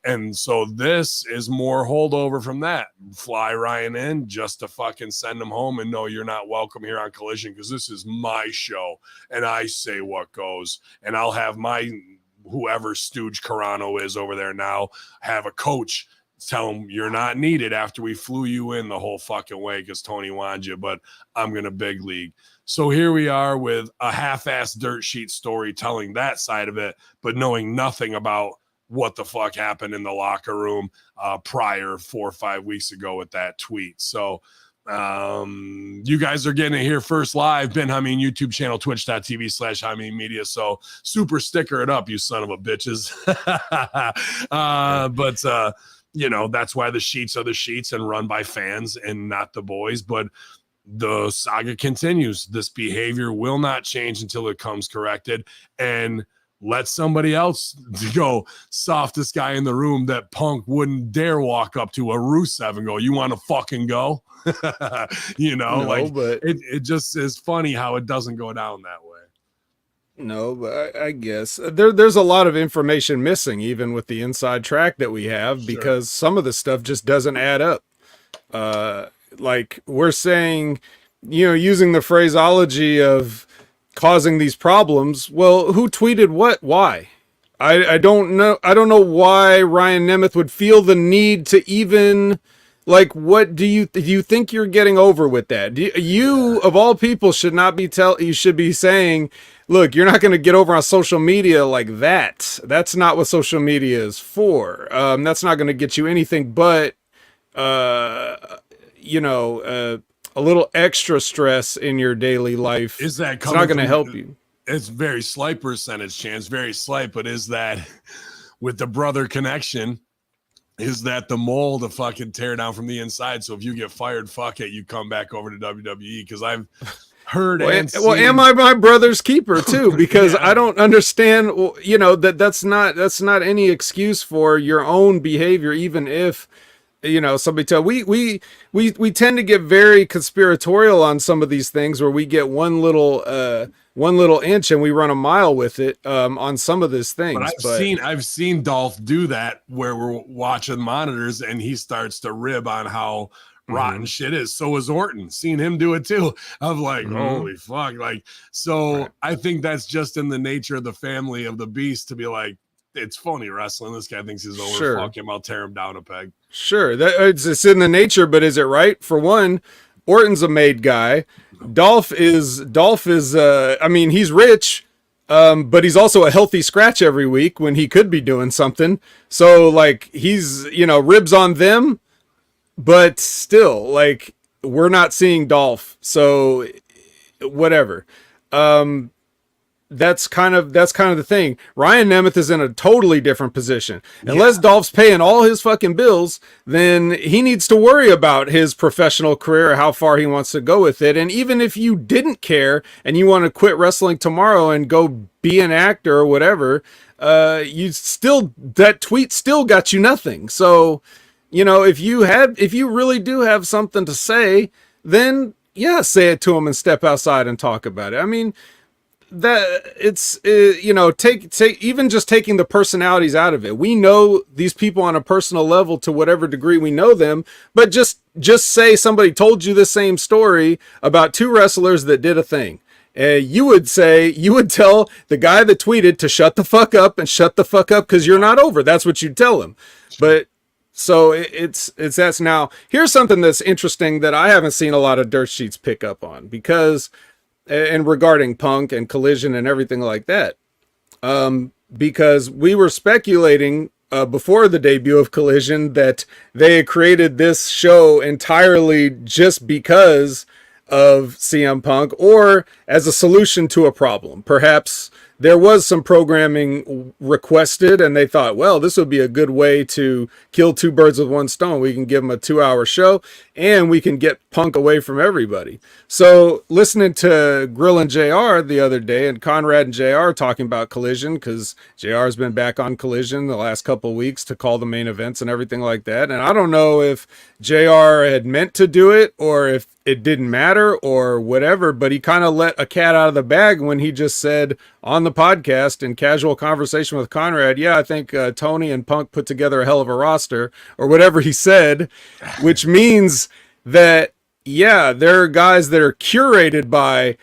And so this is more holdover from that. Fly Ryan in just to fucking send him home and no, you're not welcome here on Collision because this is my show and I say what goes, and I'll have my whoever Stooge Carano is over there now have a coach tell him you're not needed after we flew you in the whole fucking way because Tony wanted you, but I'm going to big league. So here we are with a half-assed dirt sheet story telling that side of it, but knowing nothing about what the fuck happened in the locker room prior 4 or 5 weeks ago with that tweet. So you guys are getting it here first live. Ben Hameen YouTube channel, twitch.tv/Hameen Media. So super sticker it up, you son of a bitches. But you know, that's why the sheets are the sheets and run by fans and not the boys. But the saga continues. This behavior will not change until it comes corrected. And let somebody else go, softest guy in the room that Punk wouldn't dare walk up to, a Rusev, and go, you want to fucking go? You know, No, like, but it just is funny how it doesn't go down that way. no, but I guess there's a lot of information missing, even with the inside track that we have, because some of the stuff just doesn't add up. Like we're saying, you know, using the phraseology of causing these problems. Well, who tweeted what? Why? I don't know. I don't know why Ryan Nemeth would feel the need to even, like, what do you think you're getting over with that? You of all people should not be you should be saying, look, you're not going to get over on social media like that. That's not what social media is for. That's not going to get you anything but, you know, a little extra stress in your daily life. Is that it's not going to help you? It's very slight percentage chance, very slight, but is that with the brother connection, is that the mole to fucking tear down from the inside? So if you get fired, fuck it, you come back over to WWE, because I've heard well, am I my brother's keeper too? Because yeah. I don't understand, you know, that's not any excuse for your own behavior, even if, you know, somebody tell we tend to get very conspiratorial on some of these things, where we get one little one little inch and we run a mile with it on some of these things. But I've seen Dolph do that where we're watching monitors and he starts to rib on how rotten shit is. So is Orton. Seen him do it too. I'm like, holy fuck. Like, so I think that's just in the nature of the family of the beast to be like, it's phony wrestling. This guy thinks he's over. Sure. Fuck him. I'll tear him down a peg. Sure. It's in the nature, but is it right? For one, Orton's a made guy. Dolph is I mean, he's rich, but he's also a healthy scratch every week when he could be doing something. So like he's, ribs on them, but still like we're not seeing Dolph. So whatever. That's kind of the thing. Ryan Nemeth is in a totally different position. Unless Dolph's paying all his fucking bills, then he needs to worry about his professional career, how far he wants to go with it. And even if you didn't care and you want to quit wrestling tomorrow and go be an actor or whatever, that tweet still got you nothing. So, if you really do have something to say, then say it to him and step outside and talk about it. I mean, that it's take even just taking the personalities out of it. We know these people on a personal level to whatever degree we know them, but just say somebody told you the same story about two wrestlers that did a thing. You would tell the guy that tweeted to shut the fuck up and shut the fuck up because you're not over. That's what you'd tell him. But so it's that's now. Here's something that's interesting that I haven't seen a lot of dirt sheets pick up on and regarding Punk and Collision and everything like that, because we were speculating before the debut of Collision that they had created this show entirely just because of CM Punk or as a solution to a problem. Perhaps there was some programming requested and they thought, well, this would be a good way to kill two birds with one stone. We can give them a 2-hour show and we can get Punk away from everybody. So listening to Grill and JR the other day and Conrad and JR talking about Collision, because JR has been back on Collision the last couple of weeks to call the main events and everything like that. And I don't know if JR had meant to do it or if it didn't matter or whatever, but he kind of let a cat out of the bag when he just said on the podcast in casual conversation with Conrad, I think Tony and Punk put together a hell of a roster or whatever he said, which means that, there are guys that are curated by,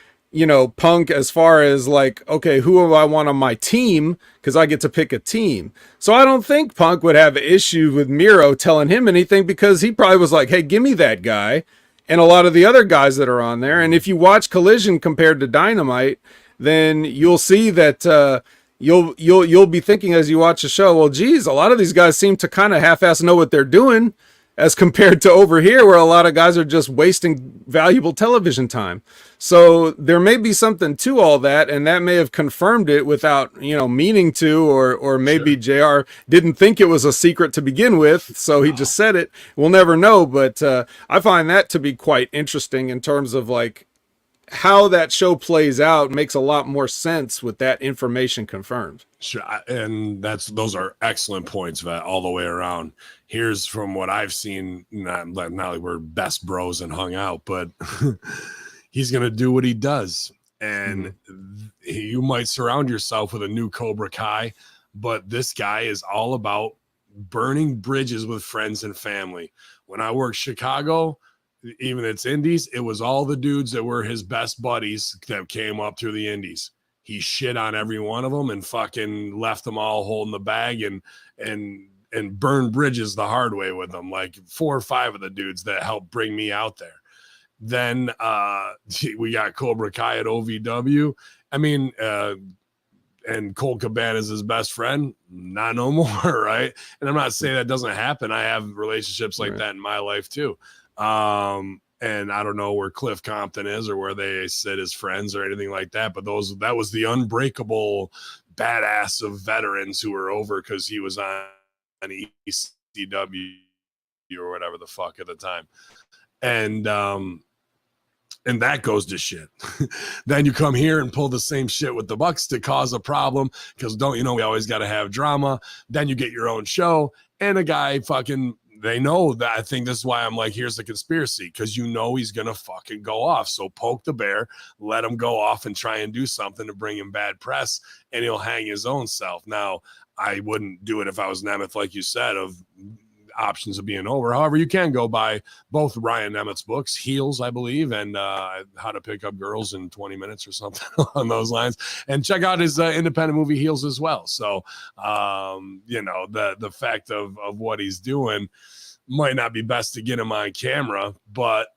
Punk as far as like, okay, who do I want on my team? Because I get to pick a team. So I don't think Punk would have an issue with Miro telling him anything because he probably was like, hey, give me that guy. And a lot of the other guys that are on there. And if you watch Collision compared to Dynamite, then you'll see that you'll be thinking as you watch the show, well, geez, a lot of these guys seem to kind of half-ass know what they're doing as compared to over here where a lot of guys are just wasting valuable television time. So there may be something to all that, and that may have confirmed it without, meaning to, or maybe JR didn't think it was a secret to begin with, so he just said it. We'll never know, but I find that to be quite interesting in terms of like how that show plays out makes a lot more sense with that information confirmed. Sure, and those are excellent points, Vet, all the way around. Here's from what I've seen, not like we're best bros and hung out, but he's going to do what he does. And you might surround yourself with a new Cobra Kai, but this guy is all about burning bridges with friends and family. When I worked Chicago, even its indies, it was all the dudes that were his best buddies that came up through the indies. He shit on every one of them and fucking left them all holding the bag and burned bridges the hard way with them. Like 4 or 5 of the dudes that helped bring me out there. Then we got Cobra Kai at OVW. I mean, and Colt Cabana is his best friend. Not no more, right? And I'm not saying that doesn't happen. I have relationships like that in my life too. And I don't know where Cliff Compton is or where they sit as friends or anything like that. But that was the unbreakable badass of veterans who were over because he was on ECW or whatever the fuck at the time. And that goes to shit. Then you come here and pull the same shit with the Bucks to cause a problem because we always got to have drama. Then you get your own show and a guy fucking they know that. I think this is why I'm like, here's the conspiracy, because you know he's gonna fucking go off. So poke the bear, let him go off and try and do something to bring him bad press, and he'll hang his own self. Now, I wouldn't do it if I was Nemeth, like you said, of options of being over. However, you can go buy both Ryan Nemeth's books, Heels, I believe, and How to Pick Up Girls in 20 Minutes or something on those lines, and check out his independent movie Heels as well. So, you know, the fact of what he's doing might not be best to get him on camera, but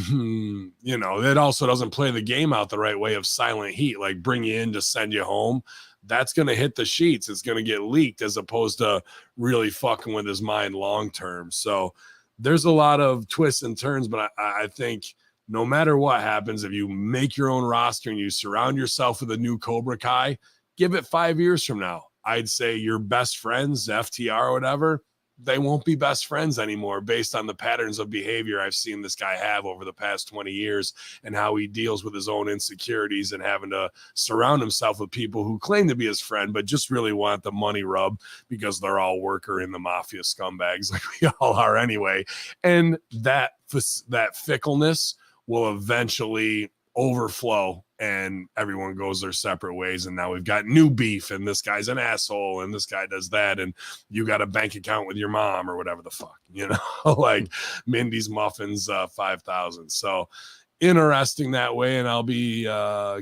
you know, it also doesn't play the game out the right way of silent heat, like bring you in to send you home. That's going to hit the sheets. It's going to get leaked, as opposed to really fucking with his mind long term. So there's a lot of twists and turns, but I think no matter what happens, if you make your own roster and you surround yourself with a new Cobra Kai, give it 5 years from now, I'd say your best friends, FTR or whatever, they won't be best friends anymore, based on the patterns of behavior I've seen this guy have over the past 20 years and how he deals with his own insecurities and having to surround himself with people who claim to be his friend, but just really want the money rub because they're all worker in the mafia scumbags like we all are anyway. And that fickleness will eventually overflow and everyone goes their separate ways. And now we've got new beef, and this guy's an asshole, and this guy does that, and you got a bank account with your mom or whatever the fuck, you know, like Mindy's Muffins 5,000. So interesting that way. And I'll be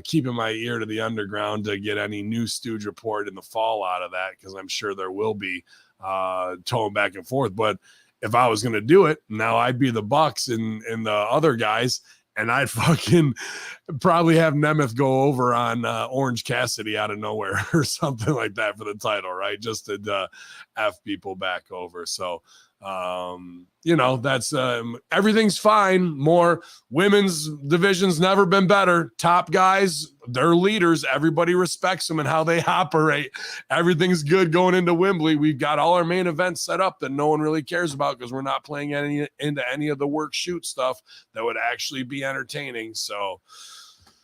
keeping my ear to the underground to get any new Stooge report in the fall out of that, because I'm sure there will be towing back and forth. But if I was going to do it now, I'd be the Bucks and the other guys, and I'd fucking probably have Nemeth go over on Orange Cassidy out of nowhere or something like that for the title, right? Just to F people back over. So, you know, that's everything's fine. More women's division's never been better. Top guys, they're leaders. Everybody respects them and how they operate. Everything's good going into Wembley. We've got all our main events set up that no one really cares about because we're not playing into any of the work shoot stuff that would actually be entertaining. So,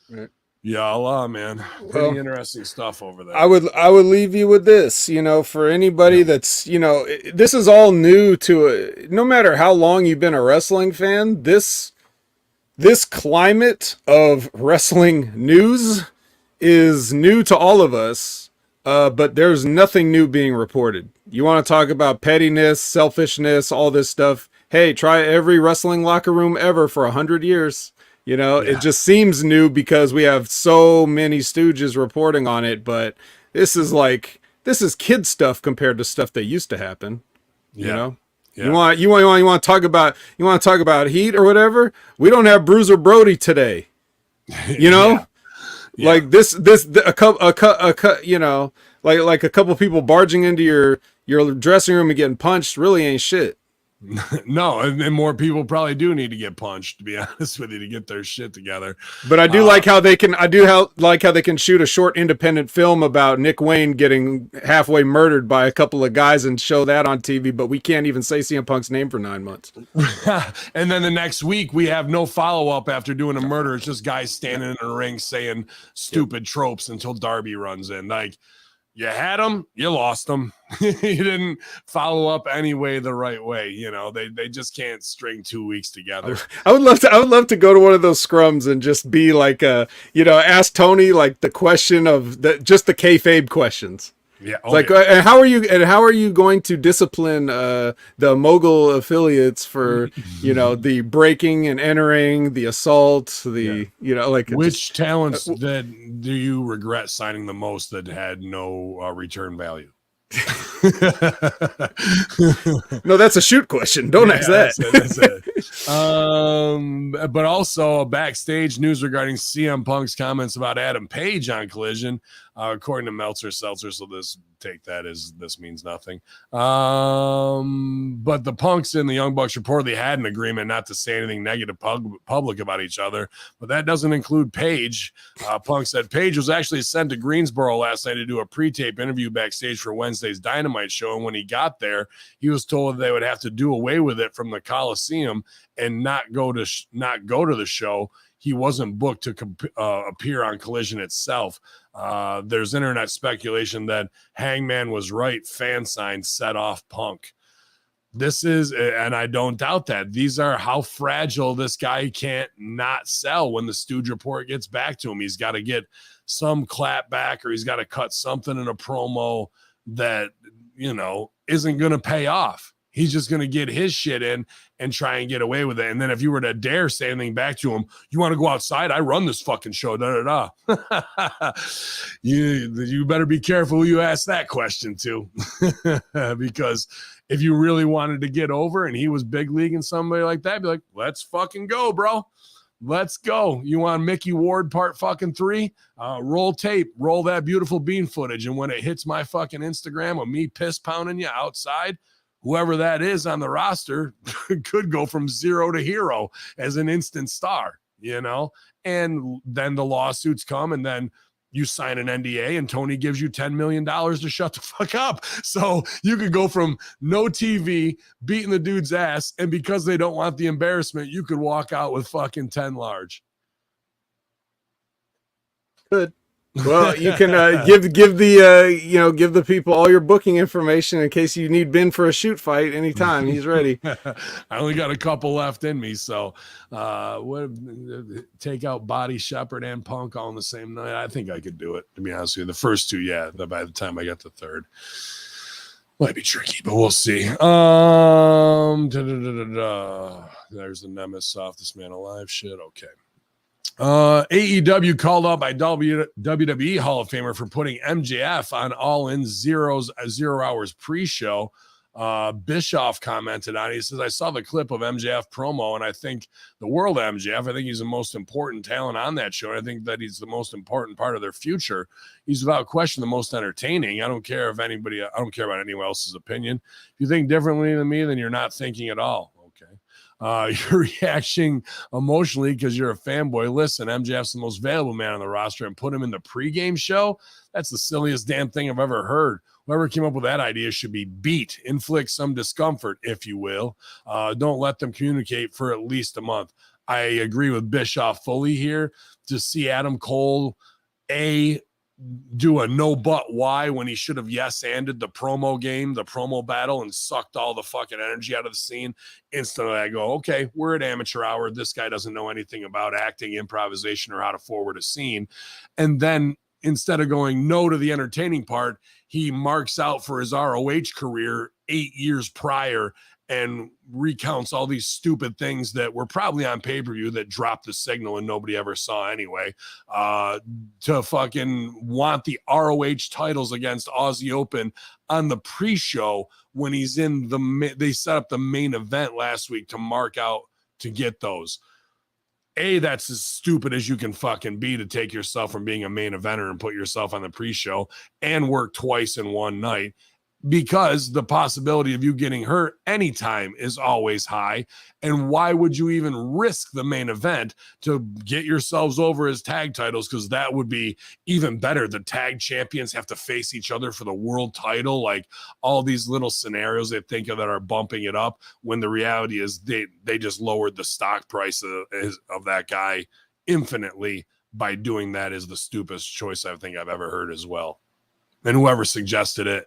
right. Yeah, man, pretty interesting stuff over there. I would leave you with this, you know, for anybody that's, you know, this is all new to no matter how long you've been a wrestling fan, this climate of wrestling news is new to all of us, but there's nothing new being reported. You want to talk about pettiness, selfishness, all this stuff. Hey, try every wrestling locker room ever for 100 years. You know, It just seems new because we have so many stooges reporting on it, but this is kid stuff compared to stuff that used to happen. You know? Yeah. You want to talk about heat or whatever? We don't have Bruiser Brody today. You know? Like a couple you know, like a couple people barging into your dressing room and getting punched really ain't shit. No, and more people probably do need to get punched, to be honest with you, to get their shit together. But I do like how they can. I do like how they can shoot a short independent film about Nick Wayne getting halfway murdered by a couple of guys and show that on TV. But we can't even say CM Punk's name for 9 months. And then the next week we have no follow up after doing a murder. It's just guys standing in a ring saying stupid tropes until Darby runs in. Like, you had them, you lost them. You didn't follow up anyway the right way. You know, they just can't string 2 weeks together. I would love to go to one of those scrums and just be like, ask Tony like the question of just the kayfabe questions. Yeah. And how are you going to discipline the Mogul affiliates for, you know, the breaking and entering, the assault, you know, like which talents that do you regret signing the most that had no return value? No, that's a shoot question. Don't ask that. That's it. But also backstage news regarding CM Punk's comments about Adam Page on Collision, according to Meltzer Seltzer. So take that as this means nothing. But the Punks and the Young Bucks reportedly had an agreement not to say anything negative public about each other, but that doesn't include Page. Punk said Page was actually sent to Greensboro last night to do a pre-tape interview backstage for Wednesday's Dynamite show, and when he got there, he was told they would have to do away with it from the Coliseum and not go to the show. He wasn't booked to appear on Collision itself. There's internet speculation that Hangman was right. Fan sign set off Punk. This is, and I don't doubt that, these are how fragile this guy can't not sell when the Stooge report gets back to him. He's got to get some clap back, or he's got to cut something in a promo that, you know, isn't going to pay off. He's just going to get his shit in and try and get away with it. And then if you were to dare say anything back to him, you want to go outside? I run this fucking show. You better be careful who you ask that question to, because if you really wanted to get over and he was big league and somebody like that, be like, let's fucking go, bro. Let's go. You want Mickey Ward part fucking 3? Roll tape, roll that beautiful bean footage. And when it hits my fucking Instagram of me piss pounding you outside, whoever that is on the roster could go from 0 to hero as an instant star, you know? And then the lawsuits come, and then you sign an NDA and Tony gives you $10 million to shut the fuck up. So you could go from no TV, beating the dude's ass, and because they don't want the embarrassment, you could walk out with fucking 10 large. Good. Well, you can give the people all your booking information in case you need Ben for a shoot fight anytime. He's ready. I only got a couple left in me, so take out Body, Shepherd, and Punk all in the same night. I think I could do it, to be honest with you. The first 2, yeah. By the time I get the third, might be tricky, but we'll see. There's the Nemesis off this man alive shit. Okay. AEW called out by WWE Hall of Famer for putting MJF on All In 0 hours pre-show. Bischoff commented on it. He says, I saw the clip of MJF promo, and I think the world of MJF. I think he's the most important talent on that show. And I think that he's the most important part of their future. He's without question the most entertaining. I don't care about anyone else's opinion. If you think differently than me, then you're not thinking at all. You're reacting emotionally because you're a fanboy. Listen, MJF's the most valuable man on the roster, and put him in the pregame show? That's the silliest damn thing I've ever heard. Whoever came up with that idea should be beat. Inflict some discomfort, if you will. Don't let them communicate for at least a month. I agree with Bischoff fully here. To see Adam Cole, do a no but why when he should have yes-anded the promo game, the promo battle, and sucked all the fucking energy out of the scene. Instantly I go, okay, we're at amateur hour. This guy doesn't know anything about acting, improvisation, or how to forward a scene. And then instead of going no to the entertaining part, he marks out for his ROH career 8 years prior and recounts all these stupid things that were probably on pay-per-view that dropped the signal and nobody ever saw anyway, to fucking want the ROH titles against Aussie Open on the pre-show when he's in they set up the main event last week to mark out to get those. That's as stupid as you can fucking be, to take yourself from being a main eventer and put yourself on the pre-show and work twice in one night, because the possibility of you getting hurt anytime is always high. And why would you even risk the main event to get yourselves over as tag titles? Because that would be even better. The tag champions have to face each other for the world title. Like all these little scenarios they think of that are bumping it up, when the reality is they just lowered the stock price of that guy infinitely by doing that. Is the stupidest choice I think I've ever heard as well. And whoever suggested it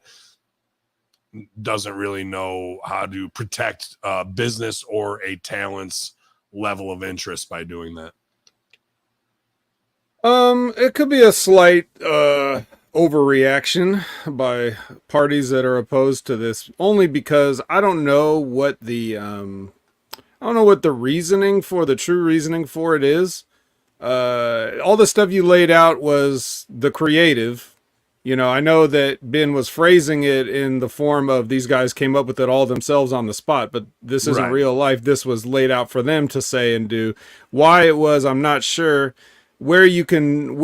doesn't really know how to protect business or a talent's level of interest by doing that. It could be a slight overreaction by parties that are opposed to this, only because I don't know what the reasoning for the true reasoning for it is. All the stuff you laid out was the creative. You know, I know that Ben was phrasing it in the form of these guys came up with it all themselves on the spot, but this isn't Right. real life. This was laid out for them to say and do. Why it was, I'm not sure. Where you can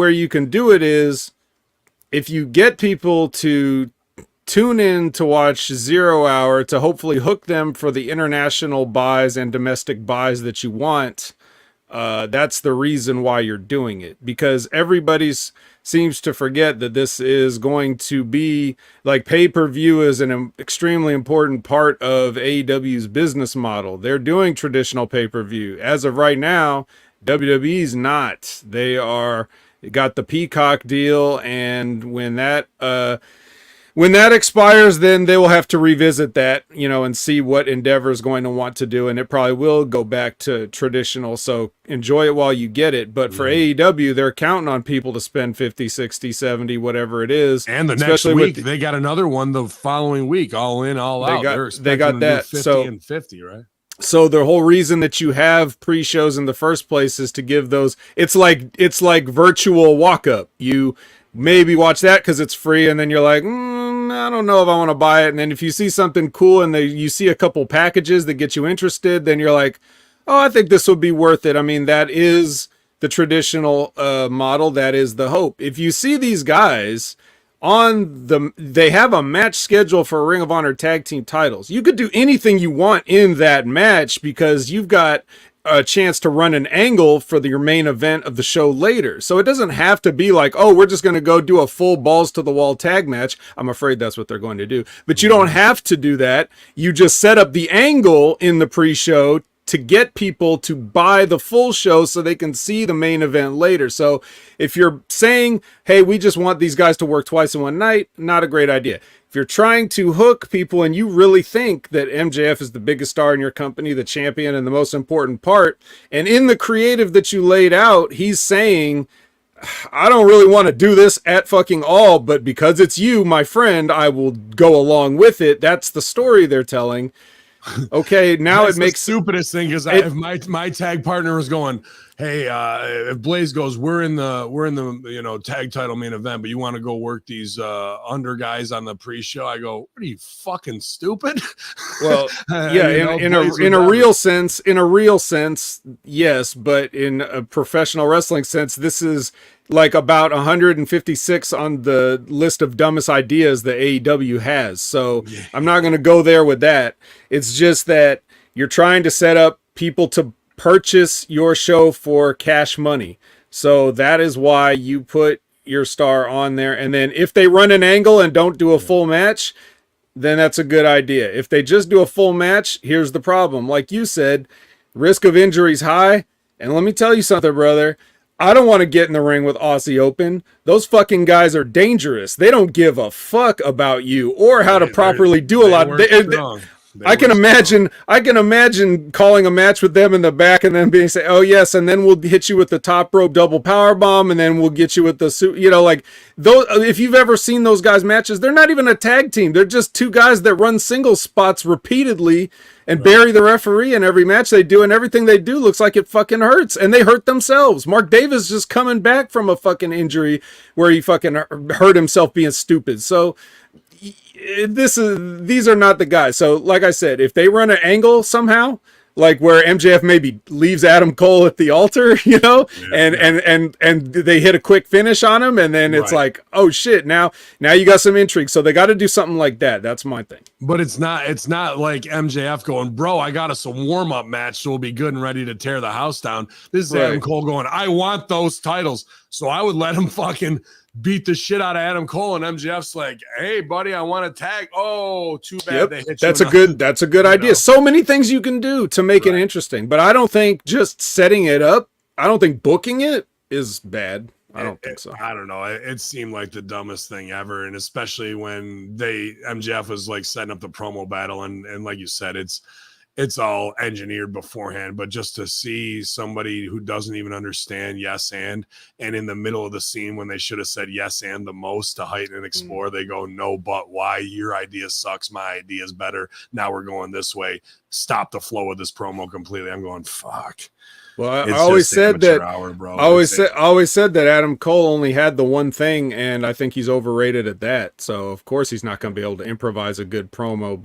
do it is if you get people to tune in to watch 0 Hour to hopefully hook them for the international buys and domestic buys that you want. That's the reason why you're doing it, because everybody's seems to forget that this is going to be like pay-per-view is an extremely important part of AEW's business model. They're doing traditional pay-per-view. As of right now, WWE's not. They got the Peacock deal, and when when that expires, then they will have to revisit that, and see what Endeavor is going to want to do, and it probably will go back to traditional. So enjoy it while you get it. But for AEW, they're counting on people to spend 50, 60, 70, whatever it is. And the next week, they got another one the following week, all in, all out. They got that. 50 and 50, right? So the whole reason that you have pre-shows in the first place is to give those. It's like virtual walk-up. You maybe watch that because it's free, and then you're like, I don't know if I want to buy it. And then if you see something cool and you see a couple packages that get you interested, then you're like, oh, I think this would be worth it. I mean, that is the traditional model. That is the hope. If you see these guys they have a match schedule for Ring of Honor tag team titles. You could do anything you want in that match because you've got a chance to run an angle for your main event of the show later. So it doesn't have to be like, oh, we're just going to go do a full balls to the wall tag match. I'm afraid that's what they're going to do. But you don't have to do that. You just set up the angle in the pre-show to get people to buy the full show so they can see the main event later. So if you're saying, hey, we just want these guys to work twice in one night, not a great idea. If you're trying to hook people and you really think that MJF is the biggest star in your company, the champion, and the most important part, and in the creative that you laid out, he's saying, I don't really want to do this at fucking all, but because it's you, my friend, I will go along with it. That's the story they're telling. Okay, now That's it makes the stupidest thing because if my tag partner was going, hey, if Blaze goes, we're in the tag title main event, but you want to go work these under guys on the pre-show? I go, what are you, fucking stupid? Well, yeah, in a real sense, yes, but in a professional wrestling sense, this is like about 156 on the list of dumbest ideas that AEW has. So I'm not going to go there with that. It's just that you're trying to set up people to purchase your show for cash money. So that is why you put your star on there. And then if they run an angle and don't do a full match, then that's a good idea. If they just do a full match, here's the problem. Like you said, risk of injury is high. And let me tell you something, brother. I don't want to get in the ring with Aussie Open. Those fucking guys are dangerous. They don't give a fuck about you or how to properly do a lot. I can imagine calling a match with them in the back and then being say, oh yes, and then we'll hit you with the top rope double power bomb, and then we'll get you with the suit. Like those. If you've ever seen those guys' matches, they're not even a tag team. They're just two guys that run single spots repeatedly and bury the referee in every match they do, and everything they do looks like it fucking hurts, and they hurt themselves. Mark Davis just coming back from a fucking injury where he fucking hurt himself being stupid. So these are not the guys. So like I said, if they run an angle somehow, like where MJF maybe leaves Adam Cole at the altar, and they hit a quick finish on him, and then it's like, oh shit, now you got some intrigue. So they got to do something like that. That's my thing. But it's not like MJF going, bro, I got us a warm-up match, so we'll be good and ready to tear the house down. This is Adam Cole going, I want those titles. So I would let him fucking beat the shit out of Adam Cole, and MJF's like, hey buddy, I want to tag. Oh, too bad they hit you. That's a good idea. So many things you can do to make it interesting, but I don't think just setting it up, I don't think booking it is bad. I don't think so. I don't know. It seemed like the dumbest thing ever, and especially when MJF was like setting up the promo battle, and like you said, it's all engineered beforehand, but just to see somebody who doesn't even understand yes and in the middle of the scene when they should have said yes and the most to heighten and explore, they go, no, but why? Your idea sucks. My idea is better. Now we're going this way. Stop the flow of this promo completely. I'm going, fuck. Well, I always said that. I always said that Adam Cole only had the one thing, and I think he's overrated at that. So of course he's not going to be able to improvise a good promo,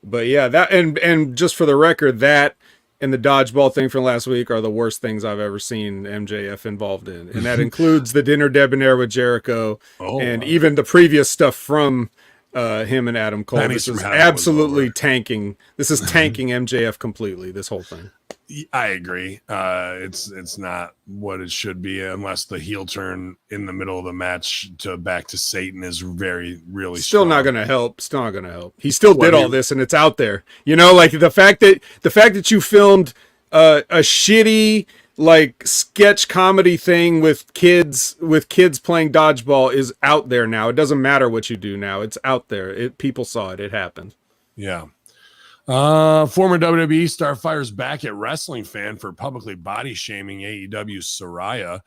But yeah, that and just for the record, that and the dodgeball thing from last week are the worst things I've ever seen MJF involved in. And that includes the dinner debonair with Jericho and even the previous stuff from him and Adam Cole. This is absolutely tanking. This is tanking MJF completely, this whole thing. I agree. It's not what it should be unless the heel turn in the middle of the match back to Satan is really still strong. Not going to help. Still not going to help. He still did all this, and it's out there. Like the fact that you filmed a shitty like sketch comedy thing with kids playing dodgeball is out there now. It doesn't matter what you do now. It's out there. People saw it. It happened. Yeah. Former WWE star fires back at wrestling fan for publicly body shaming AEW's Saraya.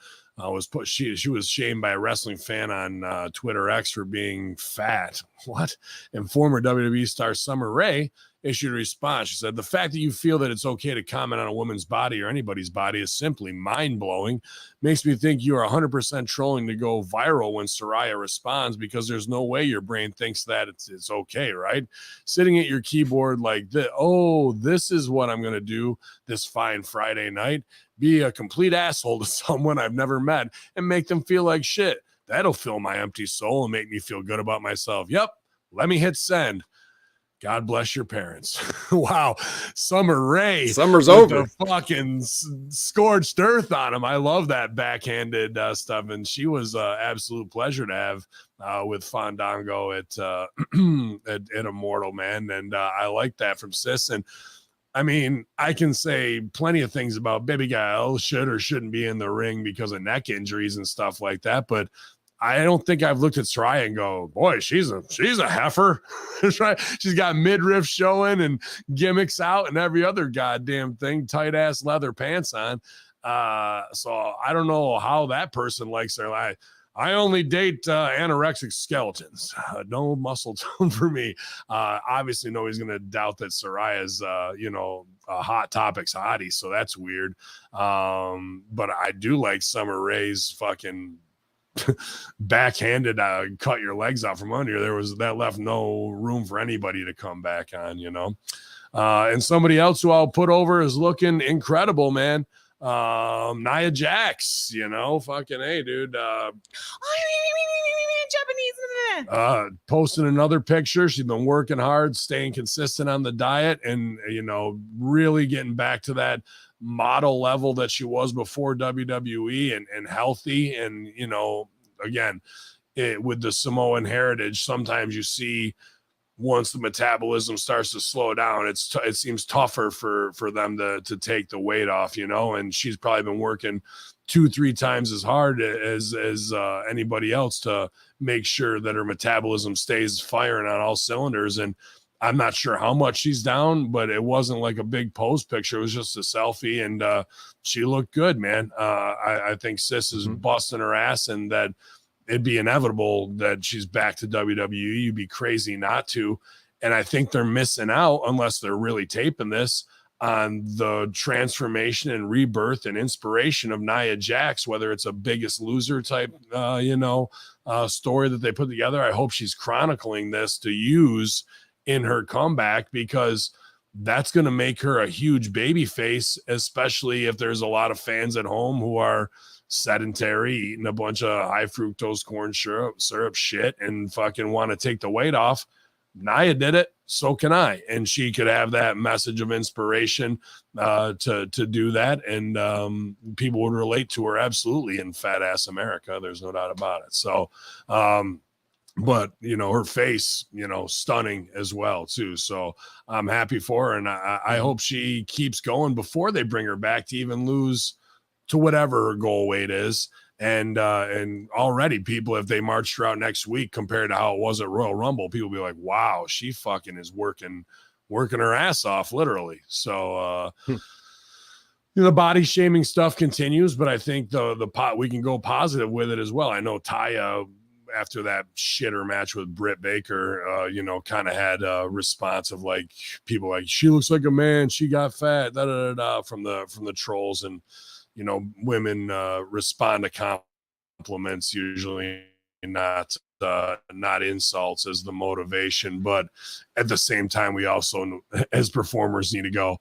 She was shamed by a wrestling fan on Twitter X for being fat. What? And former WWE star Summer Rae issued a response. She said, "The fact that you feel that it's okay to comment on a woman's body or anybody's body is simply mind-blowing. Makes me think you are 100% trolling to go viral when Saraya responds, because there's no way your brain thinks that it's okay, right? Sitting at your keyboard like this, oh, this is what I'm going to do this fine Friday night. Be a complete asshole to someone I've never met and make them feel like shit. That'll fill my empty soul and make me feel good about myself. Yep, let me hit send. God bless your parents." Wow. Summer Rae. Summer's over. The fucking scorched earth on him. I love that backhanded stuff. And she was an absolute pleasure to have with Fandango at Immortal, man. And I like that from Sis. And I mean, I can say plenty of things about Baby Guile should or shouldn't be in the ring because of neck injuries and stuff like that. But I don't think I've looked at Saraya and go, boy, she's a heifer. She's got midriff showing and gimmicks out and every other goddamn thing, tight ass leather pants on. So I don't know how that person likes her. I only date anorexic skeletons. No muscle tone for me. Obviously, nobody's going to doubt that Saraya's, a Hot Topics hottie. So that's weird. But I do like Summer Rae's fucking backhanded cut your legs out from under you. That left no room for anybody to come back on, and somebody else who I'll put over is looking incredible, man. Nia Jax, fucking hey, dude. Japanese. Posting another picture. She's been working hard, staying consistent on the diet, and really getting back to that model level that she was before WWE and healthy. And, again, with the Samoan heritage, sometimes you see once the metabolism starts to slow down, it seems tougher for them to take the weight off, and she's probably been working 2-3 times as hard as anybody else to make sure that her metabolism stays firing on all cylinders. And I'm not sure how much she's down, but it wasn't like a big pose picture. It was just a selfie, and she looked good, man. I think Sis is busting her ass, and that it'd be inevitable that she's back to WWE. You'd be crazy not to. And I think they're missing out, unless they're really taping this, on the transformation and rebirth and inspiration of Nia Jax, whether it's a Biggest Loser type, story that they put together. I hope she's chronicling this to use in her comeback, because that's going to make her a huge baby face, especially if there's a lot of fans at home who are sedentary, eating a bunch of high fructose corn syrup shit and fucking want to take the weight off. Nia did it, so can I. And she could have that message of inspiration to do that. And people would relate to her absolutely in fat ass America. There's no doubt about it. So, but her face, stunning as well too. So I'm happy for her, and I hope she keeps going before they bring her back to even lose to whatever her goal weight is. And already people, if they marched her out next week compared to how it was at Royal Rumble, people will be like, wow, she fucking is working her ass off, literally. So the body shaming stuff continues, but I think we can go positive with it as well. I know Taya, after that shitter match with Britt Baker, kind of had a response of like people like, she looks like a man, she got fat, from the trolls. And women respond to compliments, usually not insults as the motivation. But at the same time, we also, as performers, need to go,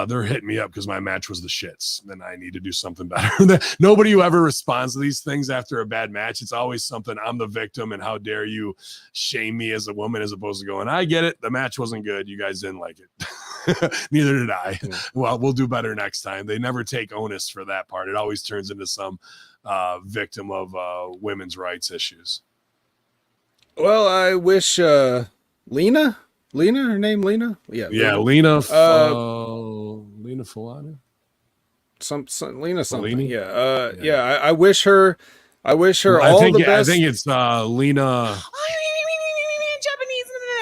they're hitting me up because my match was the shits. Then I need to do something better. Nobody who ever responds to these things after a bad match, it's always something, I'm the victim and how dare you shame me as a woman, as opposed to going, I get it, the match wasn't good, you guys didn't like it. Neither did I. Well, we'll do better next time. They never take onus for that part. It always turns into some victim of women's rights issues. Well, I wish Lena, her name Lena? Yeah, Lena Lena Fulani. Lena something. Bellini? Yeah. I wish her all the best. I think it's Lena.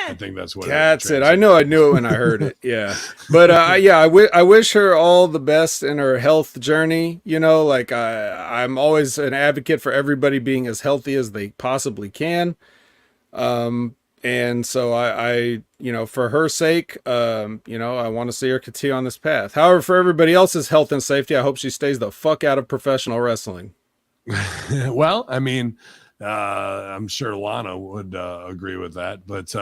I think that's what. That's it. I knew it when I heard it. Yeah, but I wish her all the best in her health journey. You know, like I'm always an advocate for everybody being as healthy as they possibly can. And so I for her sake, I want to see her continue on this path. However, for everybody else's health and safety, I hope she stays the fuck out of professional wrestling. Well, I mean, I'm sure Lana would agree with that, but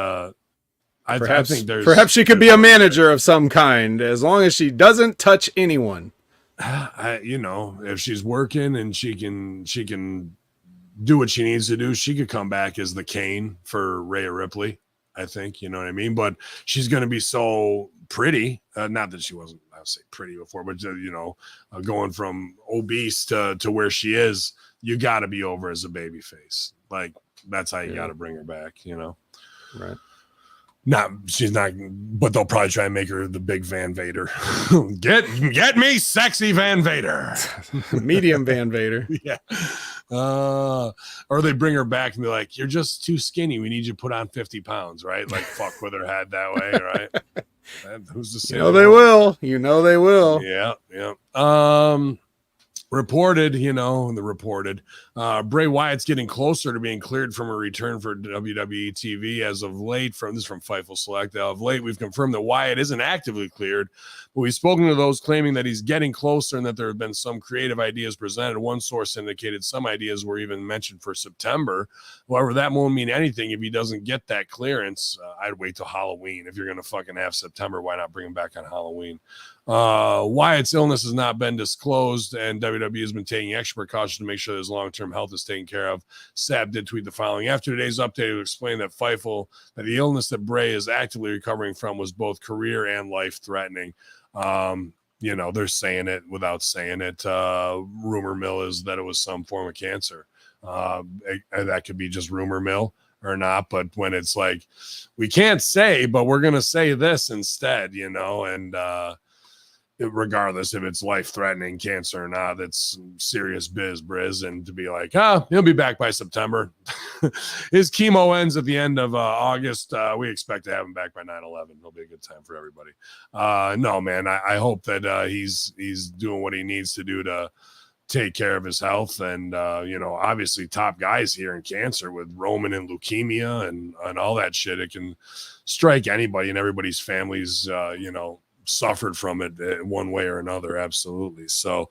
I think perhaps she could be a manager of some kind as long as she doesn't touch anyone. If she's working and she can do what she needs to do, she could come back as the Kane for Rhea Ripley. I think, you know what I mean? But she's going to be so pretty. Not that she wasn't, I would say pretty before, but going from obese to where she is, you got to be over as a baby face. Like that's how you got to bring her back, Right. She's not, but they'll probably try and make her the big Van Vader. Get me sexy Van Vader. Medium Van Vader. Yeah. Or they bring her back and be like, you're just too skinny. We need you to put on 50 pounds, right? Like fuck with her head that way, right? Who's to say? They will. They will. Yeah. Reported, Bray Wyatt's getting closer to being cleared from a return for WWE TV as of late. This is from Fightful Select. Of late, we've confirmed that Wyatt isn't actively cleared, but we've spoken to those claiming that he's getting closer and that there have been some creative ideas presented. One source indicated some ideas were even mentioned for September. However, that won't mean anything if he doesn't get that clearance. I'd wait till Halloween. If you're going to fucking have September, why not bring him back on Halloween? Wyatt's illness has not been disclosed, and WWE has been taking extra precaution to make sure his long-term health is taken care of. Sapp did tweet the following: after today's update, it explained that Fightful that the illness that Bray is actively recovering from was both career and life-threatening. They're saying it without saying it. Rumor mill is that it was some form of cancer. That could be just rumor mill or not, but when it's like, we can't say, but we're going to say this instead, and regardless if it's life-threatening cancer or not, that's serious biz, and to be like, he'll be back by September. His chemo ends at the end of August. We expect to have him back by 9/11. It'll be a good time for everybody. No, man, I hope that he's doing what he needs to do to take care of his health. And, obviously top guys here in cancer with Roman and leukemia and all that shit. It can strike anybody, and everybody's families, suffered from it one way or another. Absolutely. So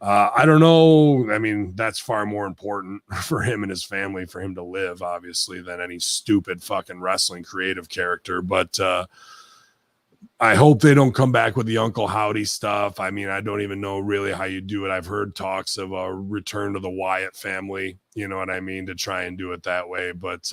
I don't know. I mean, that's far more important for him and his family, for him to live, obviously, than any stupid fucking wrestling creative character. But I hope they don't come back with the Uncle Howdy stuff. I mean, I don't even know really how you do it. I've heard talks of a return to the Wyatt family, you know what I mean, to try and do it that way. But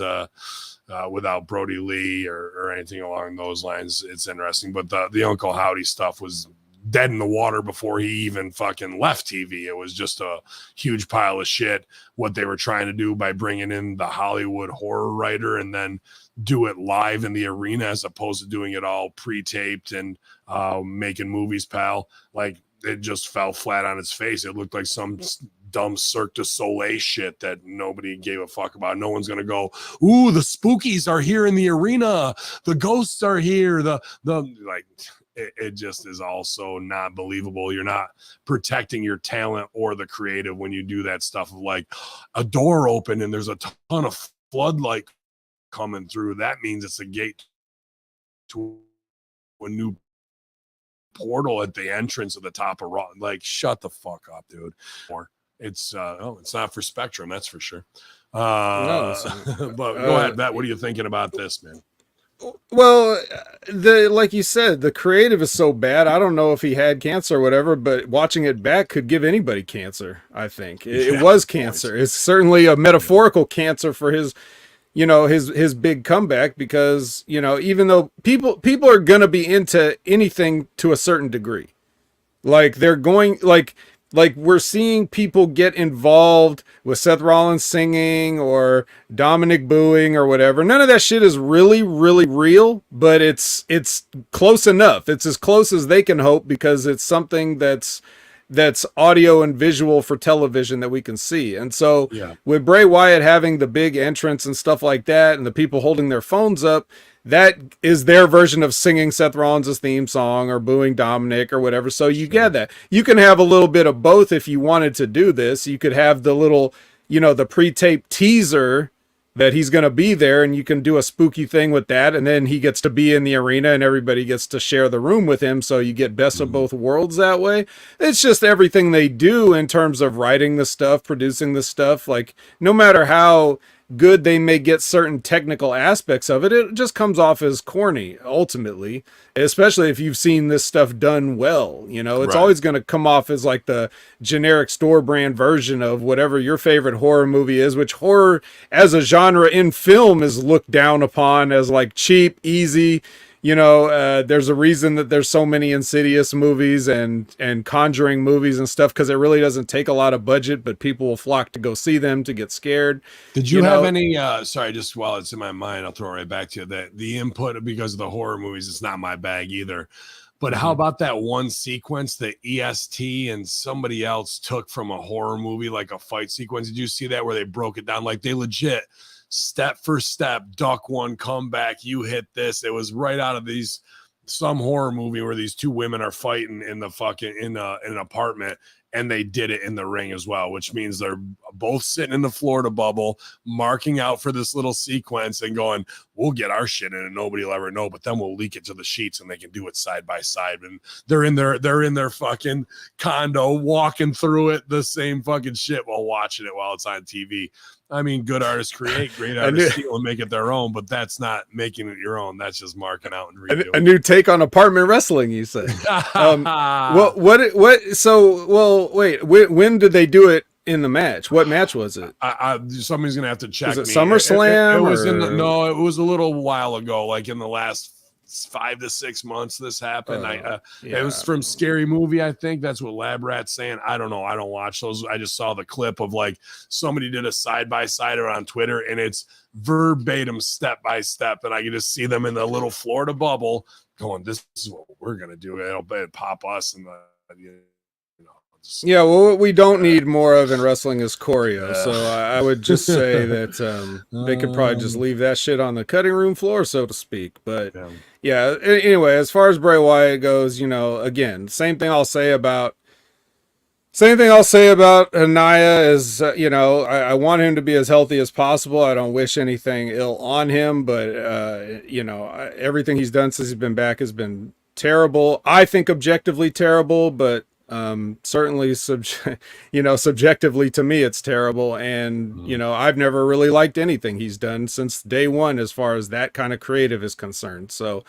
without Brody Lee or anything along those lines, it's interesting. But the Uncle Howdy stuff was dead in the water before he even fucking left TV. It was just a huge pile of shit what they were trying to do by bringing in the Hollywood horror writer and then do it live in the arena as opposed to doing it all pre-taped and making movies, pal. Like, it just fell flat on its face. It looked like some dumb Cirque du Soleil shit that nobody gave a fuck about. No one's gonna go, ooh, the spookies are here in the arena, the ghosts are here, it just is also not believable. You're not protecting your talent or the creative when you do that stuff of like a door open and there's a ton of floodlight coming through. That means it's a gate to a new portal at the entrance of the top of Raw. Like, shut the fuck up, dude. Or it's not for Spectrum, that's for sure. No, but go ahead, Matt. What are you thinking about this, man? Well, like you said, the creative is so bad. I don't know if he had cancer or whatever, but watching it back could give anybody cancer. I think it was cancer. It's certainly a metaphorical cancer for his, his big comeback, because, even though people are going to be into anything to a certain degree, like they're going, like we're seeing people get involved with Seth Rollins singing or Dominic booing or whatever. None of that shit is really, really real, but it's close enough. It's as close as they can hope, because it's something that's, that's audio and visual for television that we can see. And so Yeah. with Bray Wyatt having the big entrance and stuff like that, and the people holding their phones up, that is their version of singing Seth Rollins' theme song or booing Dominic or whatever. So you get that. You can have a little bit of both if you wanted to do this. You could have the little, you know, the pre-taped teaser that he's going to be there, and you can do a spooky thing with that, and then he gets to be in the arena and everybody gets to share the room with him, so you get best of both worlds that way. It's just everything they do in terms of writing the stuff, producing the stuff. Like, no matter how good they may get certain technical aspects of it, it just comes off as corny ultimately, especially if you've seen this stuff done well. You know, it's Right. always going to come off as like the generic store brand version of whatever your favorite horror movie is, which horror as a genre in film is looked down upon as like cheap, easy. You know, there's a reason that there's so many Insidious movies and Conjuring movies and stuff, because it really doesn't take a lot of budget, but people will flock to go see them to get scared. Did you have know? any sorry, just while it's in my mind, I'll throw it right back to you, that the input, because of the horror movies, it's not my bag either. But how about that one sequence that EST and somebody else took from a horror movie, like a fight sequence? Did you see that, where they broke it down? Like, they legit step for step, duck one, come back, you hit this. It was right out of some horror movie where these two women are fighting in the fucking in an apartment, and they did it in the ring as well, which means they're both sitting in the Florida bubble, marking out for this little sequence and going, we'll get our shit in and nobody will ever know, but then we'll leak it to the sheets and they can do it side by side. And they're in their fucking condo walking through it, the same fucking shit, while watching it while it's on TV. I mean, good artists create, great artists steal and make it their own, but that's not making it your own. That's just marking out and redoing. A new take on apartment wrestling, you say? Wait, when did they do it in the match? What match was it? Somebody's gonna have to check. Was it me. SummerSlam? It was no, it was a little while ago, like in the last 5 to 6 months this happened. It was from Scary Movie, I think. That's what Lab Rat's saying. I don't know, I don't watch those. I just saw the clip of like somebody did a side by side on Twitter, and it's verbatim, step by step, and I can just see them in the little Florida bubble going, this is what we're gonna do. It'll pop us in the yeah, well, what we don't need more of in wrestling is choreo. So I would just say that they could probably just leave that shit on the cutting room floor, so to speak. But yeah, anyway, as far as Bray Wyatt goes, you know, again, same thing I'll say about Anaya is, you know, I want him to be as healthy as possible. I don't wish anything ill on him, but, you know, everything he's done since he's been back has been terrible. I think objectively terrible, but certainly subjectively to me it's terrible. And you know, I've never really liked anything he's done since day one as far as that kind of creative is concerned. So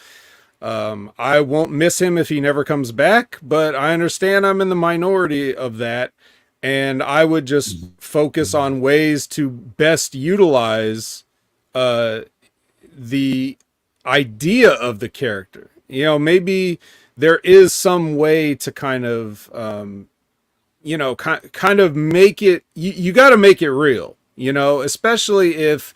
I won't miss him if he never comes back, but I understand I'm in the minority of that, and I would just focus on ways to best utilize the idea of the character. You know, maybe there is some way to kind of, you know, kind of make it, you got to make it real, you know, especially if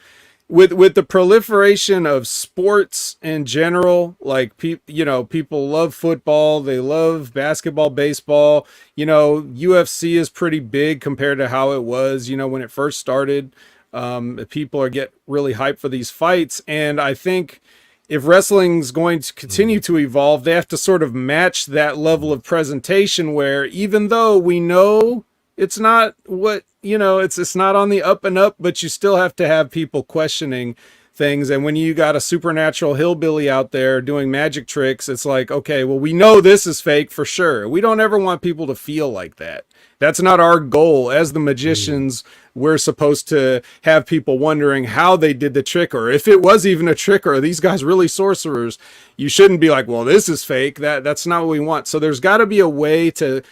with the proliferation of sports in general, like people love football, they love basketball, baseball, you know, UFC is pretty big compared to how it was, you know, when it first started. People get really hyped for these fights. And I think if wrestling's going to continue to evolve, they have to sort of match that level of presentation where, even though we know it's not what, you know, it's not on the up and up, but you still have to have people questioning things. And when you got a supernatural hillbilly out there doing magic tricks, it's like, okay, well, we know this is fake for sure. We don't ever want people to feel like that. That's not our goal. As the magicians, we're supposed to have people wondering how they did the trick, or if it was even a trick, or are these guys really sorcerers? You shouldn't be like, well, this is fake. That's not what we want. So there's got to be a way to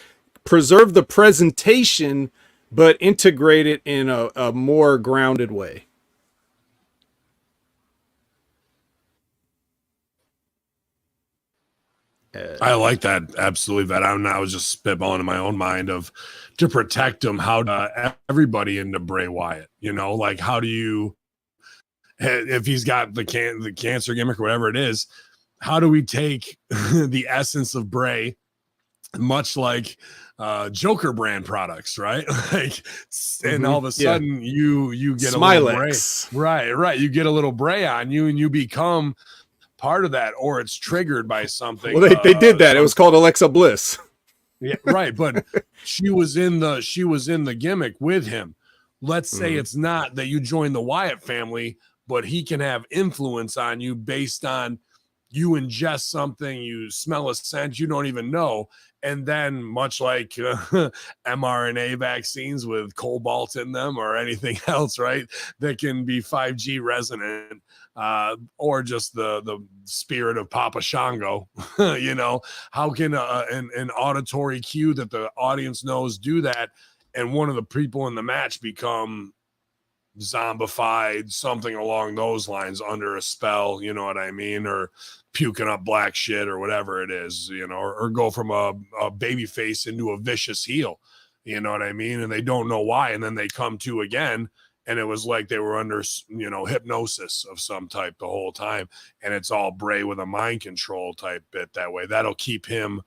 preserve the presentation, but integrate it in a more grounded way. I like that. Absolutely. That I was just spitballing in my own mind of, to protect him, how to everybody into Bray Wyatt, you know, like, how do you, if he's got the cancer gimmick or whatever it is, how do we take the essence of Bray much like Joker brand products, right? Like, and all of a sudden you get Smilex. a little bray. Right. You get a little bray on you, and you become part of that, or it's triggered by something. Well, they did that. It was called Alexa Bliss. Yeah, right. But she was in the gimmick with him. Let's say it's not that you join the Wyatt family, but he can have influence on you based on you ingest something, you smell a scent you don't even know. And then, much like mRNA vaccines with cobalt in them or anything else, right, that can be 5G resonant, or just the spirit of Papa Shango, you know, how can an auditory cue that the audience knows do that, and one of the people in the match become zombified, something along those lines, under a spell, you know what I mean, or puking up black shit or whatever it is, you know, or go from a baby face into a vicious heel, you know what I mean, and they don't know why, and then they come to again, and it was like they were under, you know, hypnosis of some type the whole time, and it's all Bray with a mind control type bit that way. That'll keep him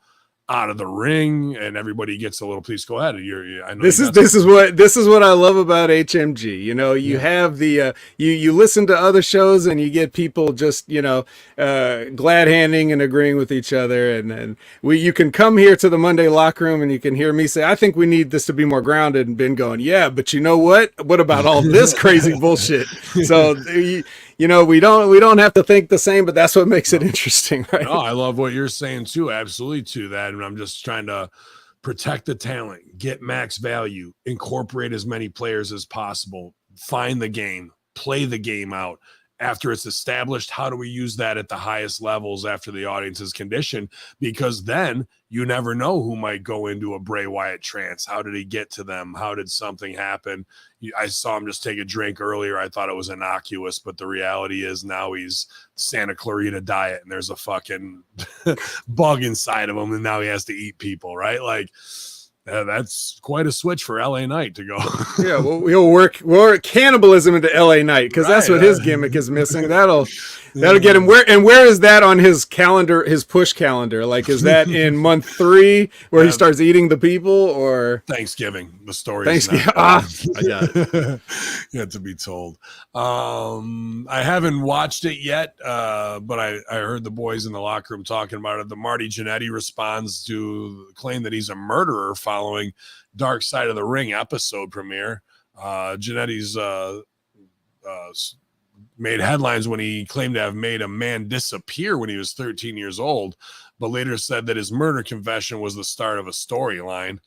out of the ring, and everybody gets a little. Please go ahead. I know this is what I love about HMG. You know, you have the you listen to other shows, and you get people just, you know, glad handing and agreeing with each other, and you can come here to the Monday locker room, and you can hear me say, I think we need this to be more grounded, and Ben going, yeah, but you know what about all this crazy bullshit? So you know, we don't have to think the same, but that's what makes it interesting, right? Oh, I love what you're saying too. Absolutely to that. And I'm just trying to protect the talent, get max value, incorporate as many players as possible, find the game, play the game out. After it's established, how do we use that at the highest levels after the audience is conditioned? Because then you never know who might go into a Bray Wyatt trance. How did he get to them? How did something happen? I saw him just take a drink earlier. I thought it was innocuous, but the reality is now he's Santa Clarita Diet, and there's a fucking bug inside of him, and now he has to eat people, right? Like, that's quite a switch for LA Knight to go. Yeah, we'll work cannibalism into LA Knight, because that's what his gimmick is missing. That'll get him. Where is that on his calendar, his push calendar? Like, is that in month 3 where he starts eating the people, or Thanksgiving? The story. Thanksgiving. I got it. Yet to be told. I haven't watched it yet, but I heard the boys in the locker room talking about it. The Marty Jannetty responds to the claim that he's a murderer following Dark Side of the Ring episode premiere. Jannetty's made headlines when he claimed to have made a man disappear when he was 13 years old, but later said that his murder confession was the start of a storyline.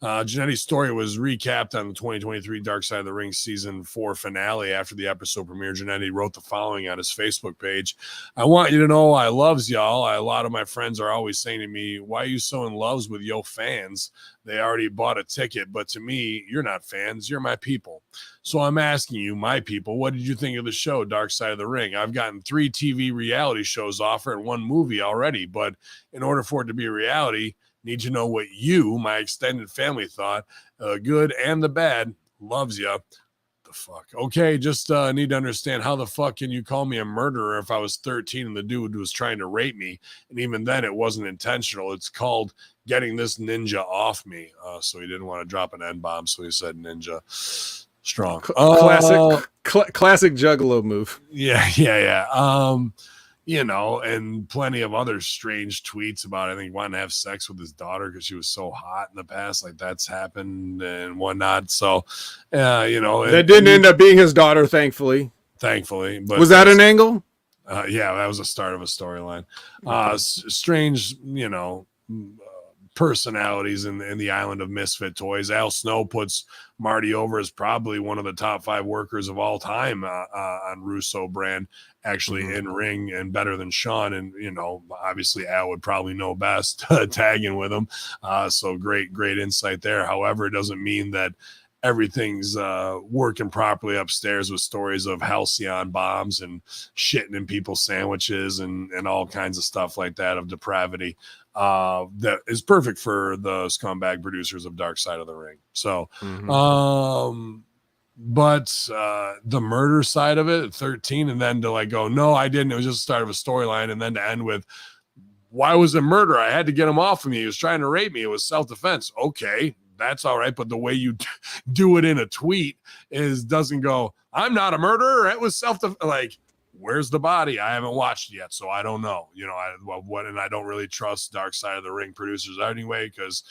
Jannetty's story was recapped on the 2023 Dark Side of the Ring season 4 finale. After the episode premiere, Jannetty wrote the following on his Facebook page: I want you to know I loves y'all. A lot of my friends are always saying to me, why are you so in loves with yo fans? They already bought a ticket, but to me, you're not fans, you're my people. So I'm asking you, my people, what did you think of the show Dark Side of the Ring? I've gotten 3 TV reality shows offered and 1 movie already, but in order for it to be a reality, need to know what you, my extended family, thought. Good and the bad. Loves ya. The fuck? Okay, just need to understand, how the fuck can you call me a murderer if I was 13 and the dude was trying to rape me? And even then, it wasn't intentional. It's called getting this ninja off me. So he didn't want to drop an N-bomb, so he said ninja. Strong. Classic Juggalo move. Yeah. You know, and plenty of other strange tweets about, I think, wanting to have sex with his daughter because she was so hot in the past. Like, that's happened and whatnot. So, you know, that didn't end up being his daughter, thankfully. But was that an angle? Yeah, that was the start of a storyline. Strange, you know, personalities in the island of misfit toys. Al Snow puts Marty over as probably one of the top 5 workers of all time on Russo brand, actually in ring, and better than Sean. And, you know, obviously Al would probably know best tagging with him. So great insight there. However, it doesn't mean that everything's working properly upstairs with stories of halcyon bombs and shitting in people's sandwiches and all kinds of stuff like that, of depravity. That is perfect for the scumbag producers of Dark Side of the Ring. So, but the murder side of it at 13, and then to like go, no, I didn't. It was just the start of a storyline, and then to end with Why was it murder? I had to get him off of me. He was trying to rape me. It was self-defense. Okay, that's all right. But the way you do it in a tweet doesn't go, I'm not a murderer. It was self-defense. Like, where's the body? I haven't watched it yet, so I don't know. You know, and I don't really trust Dark Side of the Ring producers anyway, because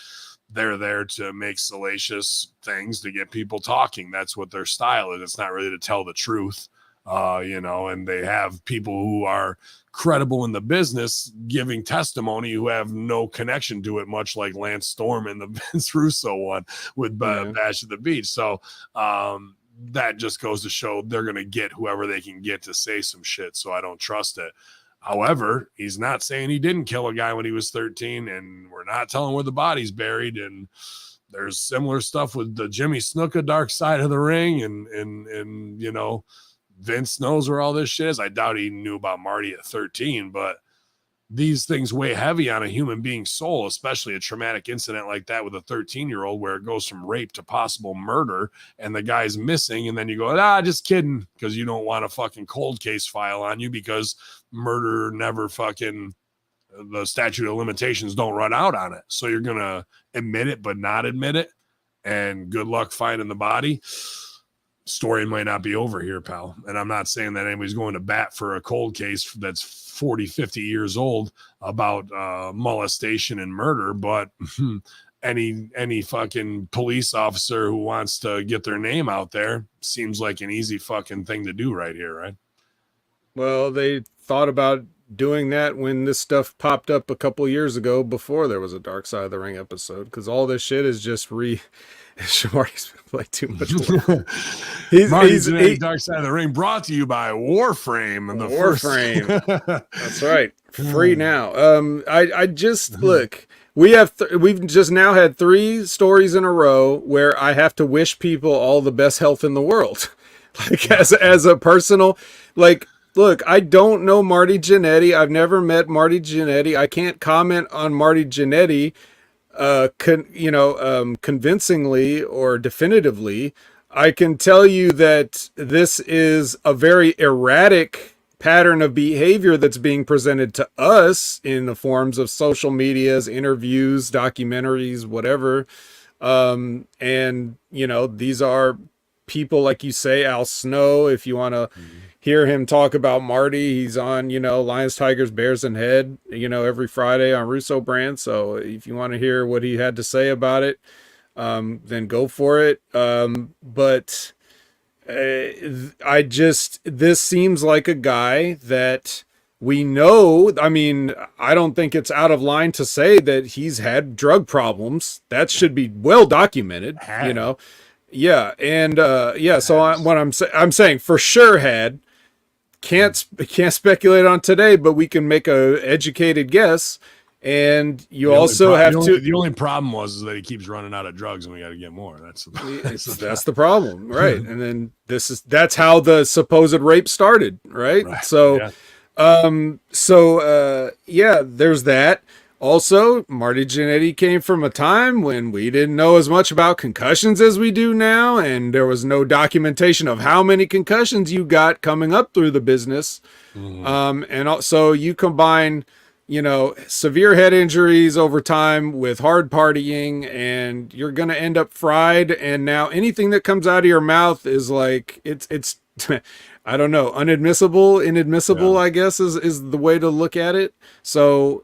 they're there to make salacious things to get people talking. That's what their style is. It's not really to tell the truth, you know, and they have people who are credible in the business giving testimony who have no connection to it, much like Lance Storm in the Vince Russo one with Bash at the Beach. So that just goes to show they're going to get whoever they can get to say some shit. So I don't trust it. However, he's not saying he didn't kill a guy when he was 13, and we're not telling where the body's buried. And there's similar stuff with the Jimmy Snuka Dark Side of the Ring, and you know, Vince knows where all this shit is. I doubt he knew about Marty at 13, but these things weigh heavy on a human being's soul, especially a traumatic incident like that with a 13-year-old where it goes from rape to possible murder and the guy's missing. And then you go, just kidding, because you don't want a fucking cold case file on you because murder never fucking, the statute of limitations don't run out on it. So you're going to admit it, but not admit it. And good luck finding the body. Story might not be over here, pal. And I'm not saying that anybody's going to bat for a cold case that's 40, 50 years old about molestation and murder, but any fucking police officer who wants to get their name out there seems like an easy fucking thing to do right here, right? Well, they thought about doing that when this stuff popped up a couple years ago before there was a Dark Side of the Ring episode, because all this shit is just Marty's been playing too much. He's Dark Side of the Ring, brought to you by Warframe. Warframe. That's right. Free now. I just look. We've just now had 3 stories in a row where I have to wish people all the best health in the world. Like as a personal, like, look, I don't know Marty Jannetty. I've never met Marty Jannetty. I can't comment on Marty Jannetty convincingly or definitively. I can tell you that this is a very erratic pattern of behavior that's being presented to us in the forms of social medias, interviews, documentaries, whatever. And you know, these are people, like you say, Al Snow. If you want to hear him talk about Marty, he's on, you know, Lions, Tigers, Bears, and Head, you know, every Friday on Russo Brand. So if you want to hear what he had to say about it, then go for it. But this seems like a guy that we know. I mean, I don't think it's out of line to say that he's had drug problems. That should be well documented, you know? Yeah. And, so I'm saying for sure can't speculate on today, but we can make a educated guess. And you also have to. The only problem is that he keeps running out of drugs, and we got to get more. That's the problem, right? And then that's how the supposed rape started, right? So, there's that. Also, Marty Jannetty came from a time when we didn't know as much about concussions as we do now, and there was no documentation of how many concussions you got coming up through the business. And also you combine, you know, severe head injuries over time with hard partying, and you're going to end up fried. And now anything that comes out of your mouth is like, it's I don't know, inadmissible, I guess is the way to look at it. So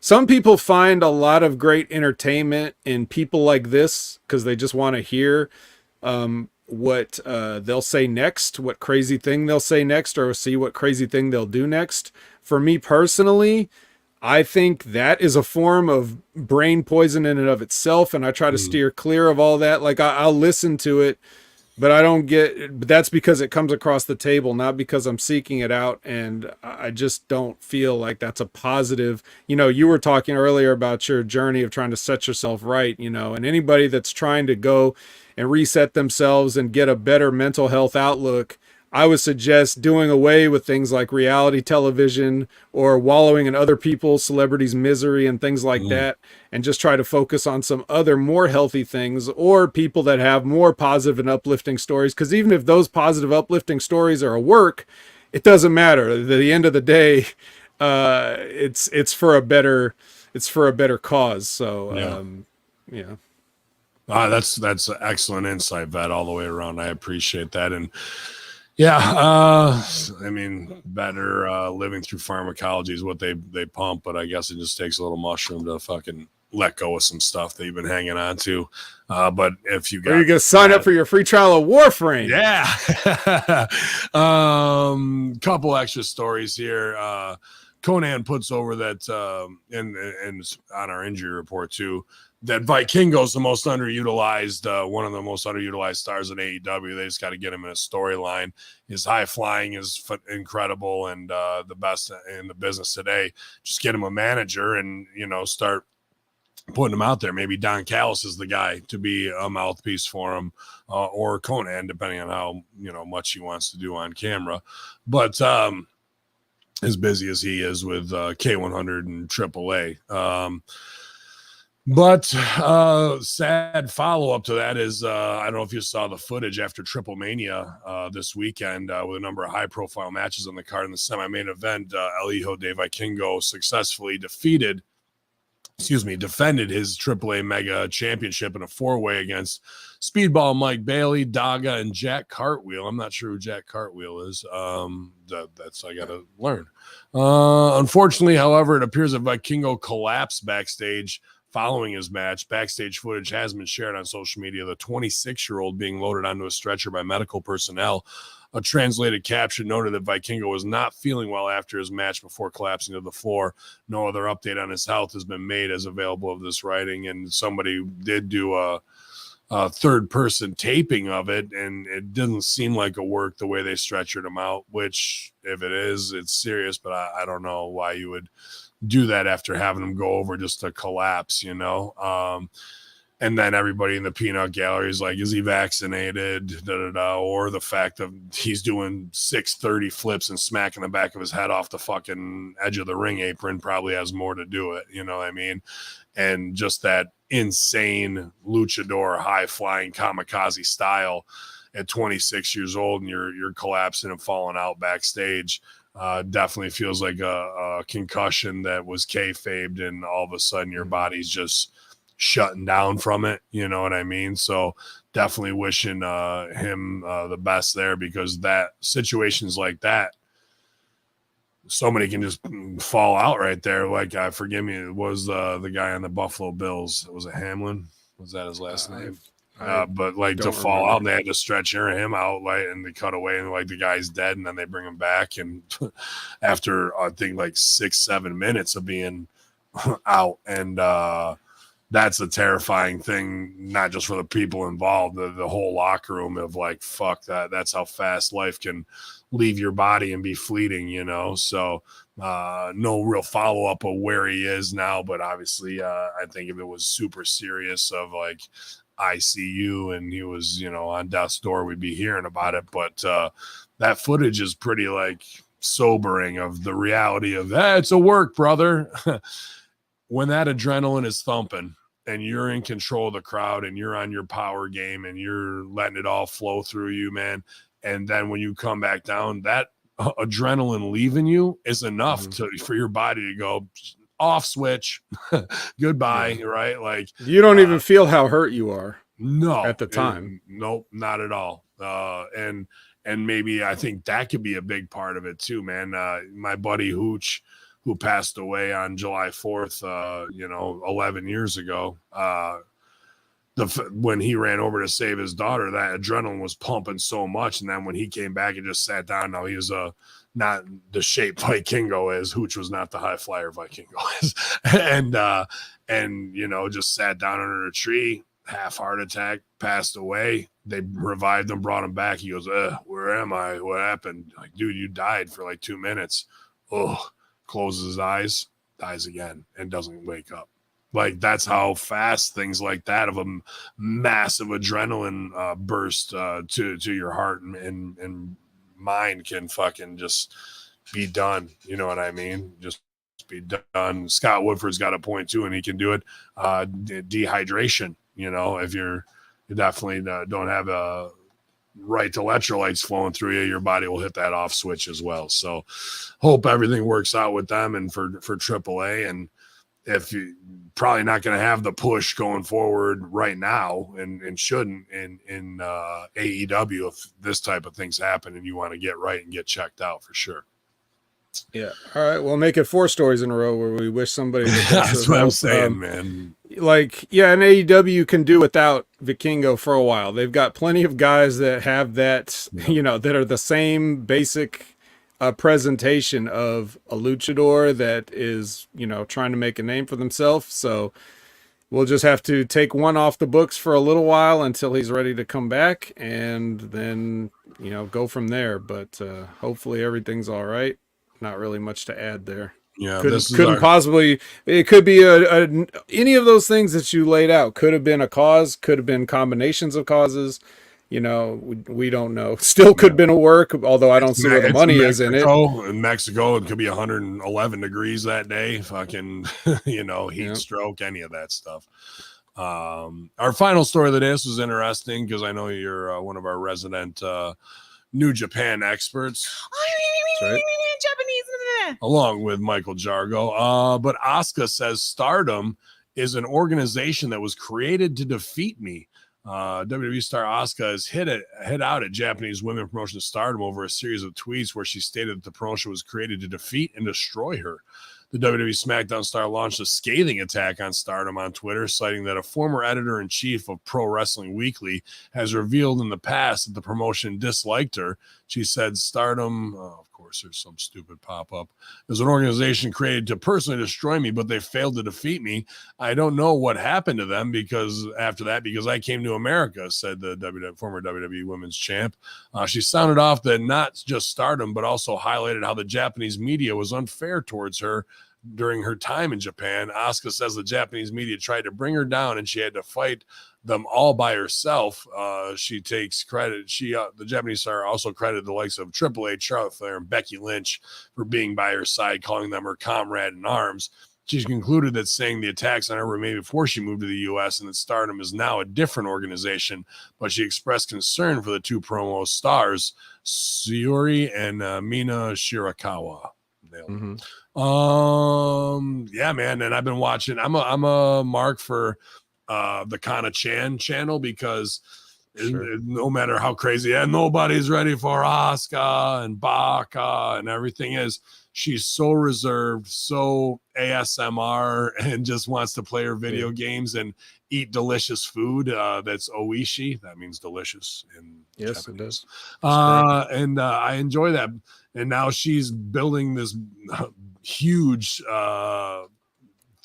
some people find a lot of great entertainment in people like this because they just want to hear what they'll say next, what crazy thing they'll say next, or see what crazy thing they'll do next. For me personally, I think that is a form of brain poison in and of itself, and I try to steer clear of all that. Like I'll listen to it, but that's because it comes across the table, not because I'm seeking it out. And I just don't feel like that's a positive. You know, you were talking earlier about your journey of trying to set yourself right, you know, and anybody that's trying to go and reset themselves and get a better mental health outlook, I would suggest doing away with things like reality television or wallowing in other people's celebrities' misery and things like that, and just try to focus on some other more healthy things or people that have more positive and uplifting stories. Because even if those positive, uplifting stories are a work, it doesn't matter. At the end of the day, it's for a better cause. So yeah. That's excellent insight, Vet, all the way around. I appreciate that. And yeah, I mean, better living through pharmacology is what they pump, but I guess it just takes a little mushroom to fucking let go of some stuff that you've been hanging on to. But if you got, you go sign up for your free trial of Warframe. Yeah. Couple extra stories here. Conan puts over that and on our injury report too, that Vikingo's the most underutilized, one of the most underutilized stars in AEW. They just got to get him in a storyline. His high flying is incredible and the best in the business today. Just get him a manager and, start putting him out there. Maybe Don Callis is the guy to be a mouthpiece for him, or Conan, depending on how, much he wants to do on camera. But as busy as he is with K100 and AAA. But sad follow-up to that is, I don't know if you saw the footage after Triple Mania this weekend with a number of high-profile matches on the card in the semi-main event. El Hijo de Vikingo successfully defended his AAA Mega Championship in a four-way against Speedball Mike Bailey, Daga, and Jack Cartwheel. I'm not sure who Jack Cartwheel is. That's I got to learn. Unfortunately, however, it appears that Vikingo collapsed backstage following his match. Backstage footage has been shared on social media. The 26-year-old being loaded onto a stretcher by medical personnel. A translated caption noted that Vikingo was not feeling well after his match before collapsing to the floor. No other update on his health has been made as available of this writing, and somebody did do a third-person taping of it, and it doesn't seem like it worked the way they stretchered him out, which, if it is, it's serious, but I don't know why you would do that after having him go over just to collapse, and then everybody in the peanut gallery is like, is he vaccinated? Or the fact that he's doing 630 flips and smacking the back of his head off the fucking edge of the ring apron probably has more to do it. You know what I mean? And just that insane luchador, high flying kamikaze style at 26 years old, and you're collapsing and falling out backstage. Definitely feels like a concussion that was kayfabed, and all of a sudden your body's just shutting down from it. You know what I mean? So definitely wishing him the best there, because that situations like that, somebody can just fall out right there. Like, forgive me, it was the guy on the Buffalo Bills. Was it Hamlin? Was that his last name? But like to fall out, and they had to stretch him out, like, and they cut away, and like the guy's dead, and then they bring him back, and after I think like 6-7 minutes of being out, and that's a terrifying thing, not just for the people involved, the whole locker room of like, fuck that. That's how fast life can leave your body and be fleeting, So no real follow-up of where he is now, but obviously I think if it was super serious of like ICU and he was, on death's door, we'd be hearing about it. But that footage is pretty like sobering of the reality of that. It's a work, brother. When that adrenaline is thumping and you're in control of the crowd and you're on your power game and you're letting it all flow through you, man. And then when you come back down, that adrenaline leaving you is enough for your body to go off switch, goodbye, right? Like, you don't even feel how hurt you are. No, at the time. Nope, not at all. And maybe I think that could be a big part of it too, man. My buddy Hooch, who passed away on July 4th, 11 years ago, when he ran over to save his daughter, that adrenaline was pumping so much. And then when he came back and just sat down, now he was not the shape Vikingo is. Hooch was not the high flyer Vikingo is. and just sat down under a tree, half heart attack, passed away. They revived him, brought him back. He goes, where am I? What happened? Like, dude, you died for like 2 minutes. Oh, closes his eyes, dies again, and doesn't wake up. Like, that's how fast things like that of a massive adrenaline burst to your heart and mind can fucking just be done. You know what I mean? Just be done. Scott Woodford's got a point too, and he can do it. Dehydration. If you definitely don't have right electrolytes flowing through you, your body will hit that off switch as well. So hope everything works out with them and for AAA. And if you probably not going to have the push going forward right now and shouldn't in AEW if this type of things happen and you want to get right and get checked out for sure. Yeah. All right. We'll make it 4 stories in a row where we wish somebody. That's what I'm saying, man. Like, yeah, and AEW can do without Vikingo for a while. They've got plenty of guys that have that, you know, that are the same basic presentation of a luchador that is, you know, trying to make a name for themselves. So we'll just have to take one off the books for a little while until he's ready to come back, and then, you know, go from there. But hopefully everything's all right. Not really much to add there. Yeah, couldn't possibly. It could be any of those things that you laid out. Could have been a cause. Could have been combinations of causes. You know, we don't know. Still could have been a work. Although I don't see where the money is in it. In Mexico, it could be 111 degrees that day. Fucking, you know, heat stroke, any of that stuff. Our final story of the day, this was interesting because I know you're one of our resident New Japan experts. Right. Japanese. Along with Michael Jargo. But Asuka says Stardom is an organization that was created to defeat me. WWE star Asuka has hit out at Japanese women promotion Stardom over a series of tweets where she stated that the promotion was created to defeat and destroy her. The WWE SmackDown star launched a scathing attack on Stardom on Twitter, citing that a former editor-in-chief of Pro Wrestling Weekly has revealed in the past that the promotion disliked her. She said Stardom, of course, there's some stupid pop-up, is an organization created to personally destroy me, but they failed to defeat me. I don't know what happened to them because I came to America, said the former WWE Women's Champ. She sounded off that not just Stardom, but also highlighted how the Japanese media was unfair towards her during her time in Japan. Asuka says the Japanese media tried to bring her down and she had to fight them all by herself. She takes credit. The Japanese star also credited the likes of Triple H, Charlotte Flair, and Becky Lynch for being by her side, calling them her comrade in arms. She's concluded that saying the attacks on her were made before she moved to the U.S. and that Stardom is now a different organization, but she expressed concern for the two promo stars, Sayuri and Mina Shirakawa. Mm-hmm. Yeah, man, and I've been watching. I'm a mark for the Kana-chan channel because no matter how crazy, and nobody's ready for Asuka and Baka and everything is. She's so reserved, so ASMR, and just wants to play her video games and eat delicious food. That's oishi. That means delicious in Japanese. It does. And I enjoy that. And now she's building this huge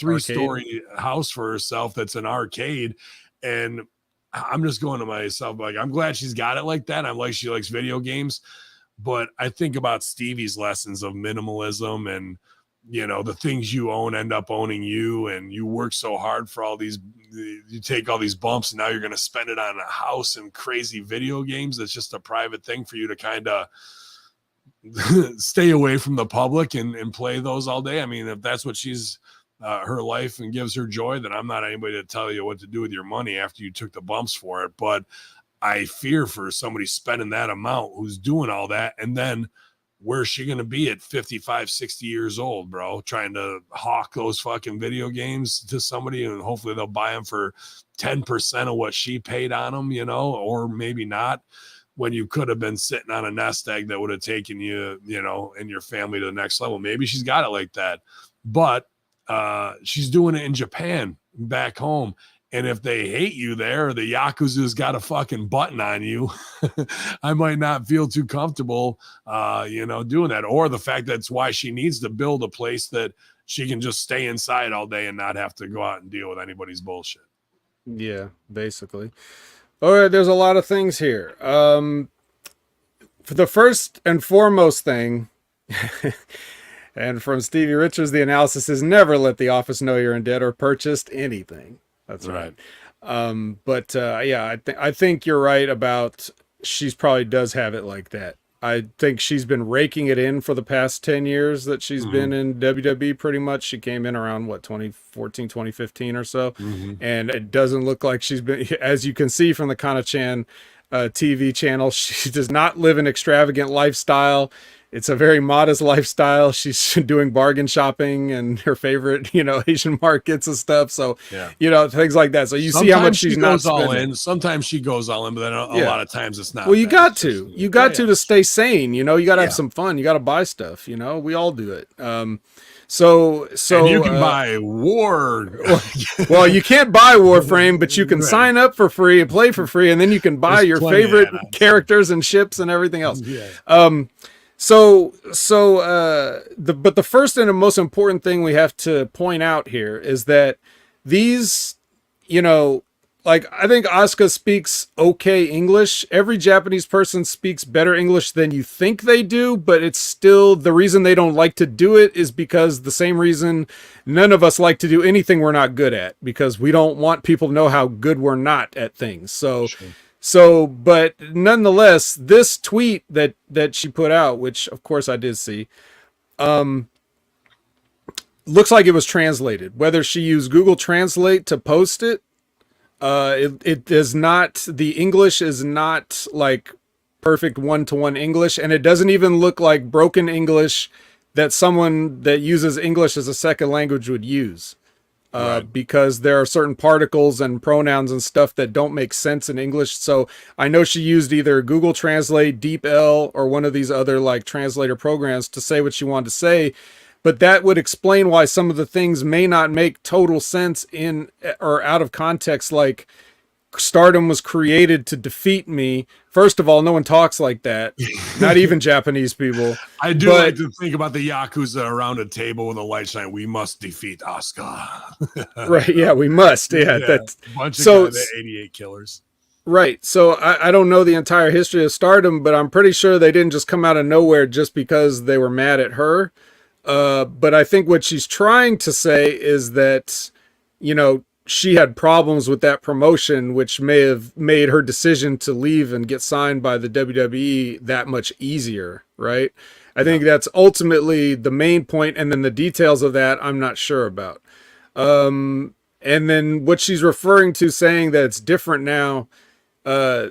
3-story house for herself that's an arcade. And I'm just going to myself, like, I'm glad she's got it like that. I'm like, she likes video games. But I think about Stevie's lessons of minimalism and, you know, the things you own end up owning you, and you work so hard for all these, you take all these bumps and now you're going to spend it on a house and crazy video games. It's just a private thing for you to kind of stay away from the public and play those all day. I mean, if that's what she's her life and gives her joy, then I'm not anybody to tell you what to do with your money after you took the bumps for it. But I fear for somebody spending that amount who's doing all that. And then where's she going to be at 55, 60 years old, bro? Trying to hawk those fucking video games to somebody and hopefully they'll buy them for 10% of what she paid on them, you know, or maybe not, when you could have been sitting on a nest egg that would have taken you, you know, and your family to the next level. Maybe she's got it like that, but she's doing it in Japan back home. And if they hate you there, the Yakuza's got a fucking button on you. I might not feel too comfortable, you know, doing that. Or the fact that's why she needs to build a place that she can just stay inside all day and not have to go out and deal with anybody's bullshit. Yeah, basically. All right, there's a lot of things here. For the first and foremost thing, and from Stevie Richards, the analysis is never let the office know you're in debt or purchased anything. That's right. Yeah, I think you're right about she's probably does have it like that. I think she's been raking it in for the past 10 years that she's been in WWE pretty much. She came in around, 2014, 2015 or so. And it doesn't look like she's been, as you can see from the Kana-chan TV channel, she does not live an extravagant lifestyle. It's a very modest lifestyle. She's doing bargain shopping and her favorite, Asian markets and stuff. So, things like that. So you see how much she's not spending. All in. Sometimes she goes all in, but then a lot of times it's not. Well, you got to stay sane. You got to have some fun. You got to buy stuff. We all do it. So and you can buy War. Well, you can't buy Warframe, but you can sign up for free and play for free, and then you can buy your favorite characters and ships and everything else. But the first and the most important thing we have to point out here is that these, I think Asuka speaks okay English. Every Japanese person speaks better English than you think they do, but it's still the reason they don't like to do it is because the same reason none of us like to do anything we're not good at, because we don't want people to know how good we're not at things. But nonetheless, this tweet that she put out, which of course I did see, looks like it was translated. Whether she used Google Translate to post it, it is not, the English is not like perfect one-to-one English, and it doesn't even look like broken English that someone that uses English as a second language would use. Because there are certain particles and pronouns and stuff that don't make sense in English. So I know she used either Google Translate, DeepL, or one of these other like translator programs to say what she wanted to say. But that would explain why some of the things may not make total sense in or out of context, like Stardom was created to defeat me. First of all, no one talks like that. Not even Japanese people. I do like to think about the Yakuza around a table with a light shine. We must defeat Asuka. Right. Yeah, we must. Yeah. That's bunch of the 88 killers. Right. So I don't know the entire history of Stardom, but I'm pretty sure they didn't just come out of nowhere just because they were mad at her. But I think what she's trying to say is that, she had problems with that promotion, which may have made her decision to leave and get signed by the WWE that much easier, right? I think that's ultimately the main point, and then the details of that I'm not sure about. And then what she's referring to, saying that it's different now,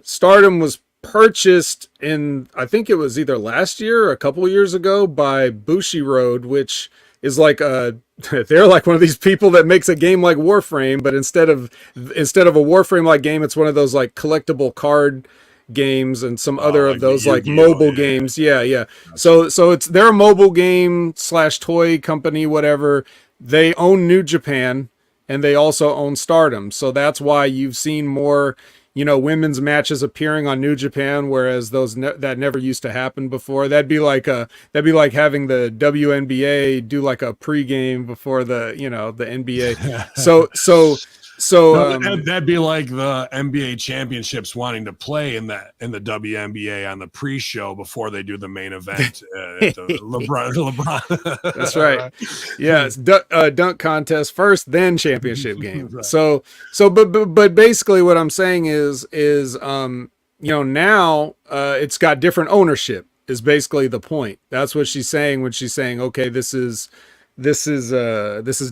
Stardom was purchased in, I think it was either last year or a couple years ago, by Bushiroad, which is like they're like one of these people that makes a game like Warframe, but instead of a Warframe like game, it's one of those like collectible card games and some other of those like mobile games. Yeah. So they're a mobile game / toy company, whatever. They own New Japan and they also own Stardom. So that's why you've seen more, women's matches appearing on New Japan, whereas those that never used to happen before. That'd be like having the WNBA do like a pregame before the the NBA. That'd be like the NBA championships wanting to play in the WNBA on the pre-show before they do the main event. LeBron. That's right. Yeah, it's dunk contest first, then championship game. Right. But basically what I'm saying is now it's got different ownership is basically the point. That's what she's saying when she's saying, okay, this is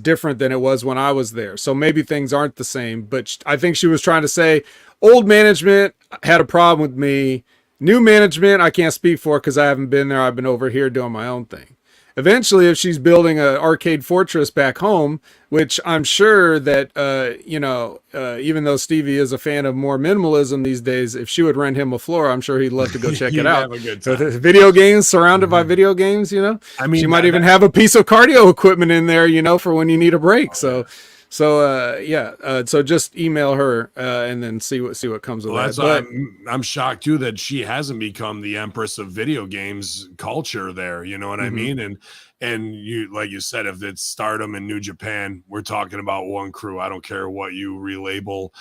different than it was when I was there. So maybe things aren't the same, but I think she was trying to say old management had a problem with me. New management, I can't speak for because I haven't been there. I've been over here doing my own thing. Eventually, if she's building an arcade fortress back home, which I'm sure that, even though Stevie is a fan of more minimalism these days, if she would rent him a floor, I'm sure he'd love to go check it out. Have a good time. Video games, surrounded by video games, I mean, she might even have a piece of cardio equipment in there, for when you need a break. So just email her and then see what comes of that. But I'm shocked too that she hasn't become the empress of video games culture there. You know what I mean? And you, like you said, if it's Stardom and New Japan, we're talking about one crew. I don't care what you relabel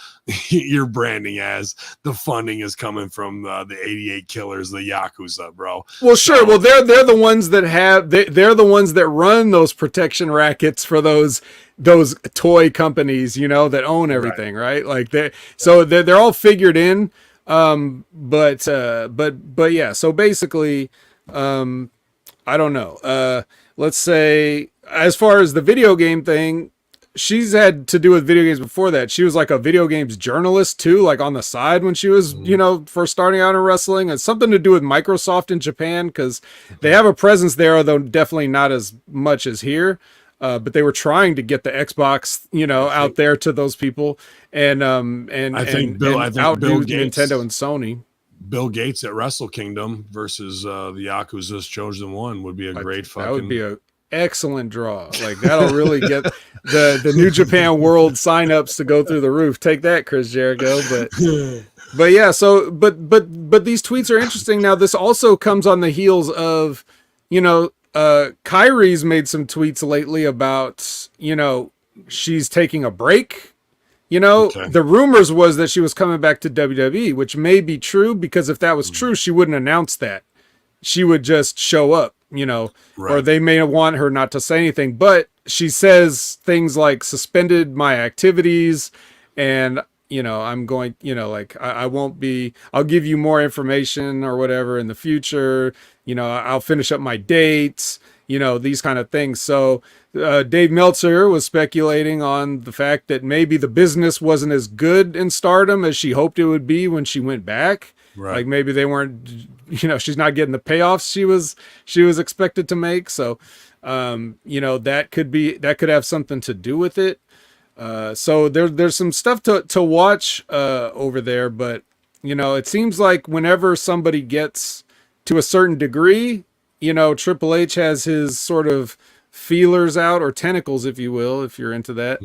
your branding as. The funding is coming from the 88 Killers, the Yakuza, bro. Well, sure. Well, they're the ones that they're the ones that run those protection rackets for those toy companies, that own everything, right? Like they're all figured in. But yeah, so basically, I don't know. Let's say as far as the video game thing, she's had to do with video games before that. She was like a video games journalist too, like on the side when she was, first starting out in wrestling. It's something to do with Microsoft in Japan because they have a presence there, although definitely not as much as here. But they were trying to get the Xbox, out there to those people, and outdo Nintendo and Sony. Bill Gates at Wrestle Kingdom versus the Yakuza's Chosen One would be a great fucking. That would be a excellent draw. Like that'll really get the New Japan World signups to go through the roof. Take that, Chris Jericho. But yeah. So but these tweets are interesting. Now this also comes on the heels of, Kairi's made some tweets lately about, she's taking a break. The rumors was that she was coming back to WWE, which may be true because if that was true, she wouldn't announce that. She would just show up, or they may want her not to say anything. But she says things like suspended my activities and, I'm going, I won't be, I'll give you more information or whatever in the future. I'll finish up my dates, these kind of things. So Dave Meltzer was speculating on the fact that maybe the business wasn't as good in Stardom as she hoped it would be when she went back. Right. Like maybe they weren't, she's not getting the payoffs she was expected to make. So, that could have something to do with it. So there's some stuff to watch over there, but it seems like whenever somebody gets to a certain degree, Triple H has his sort of feelers out, or tentacles, if you will, if you're into that,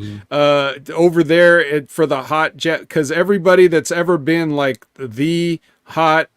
over there for the hot jet, because everybody that's ever been like the hot,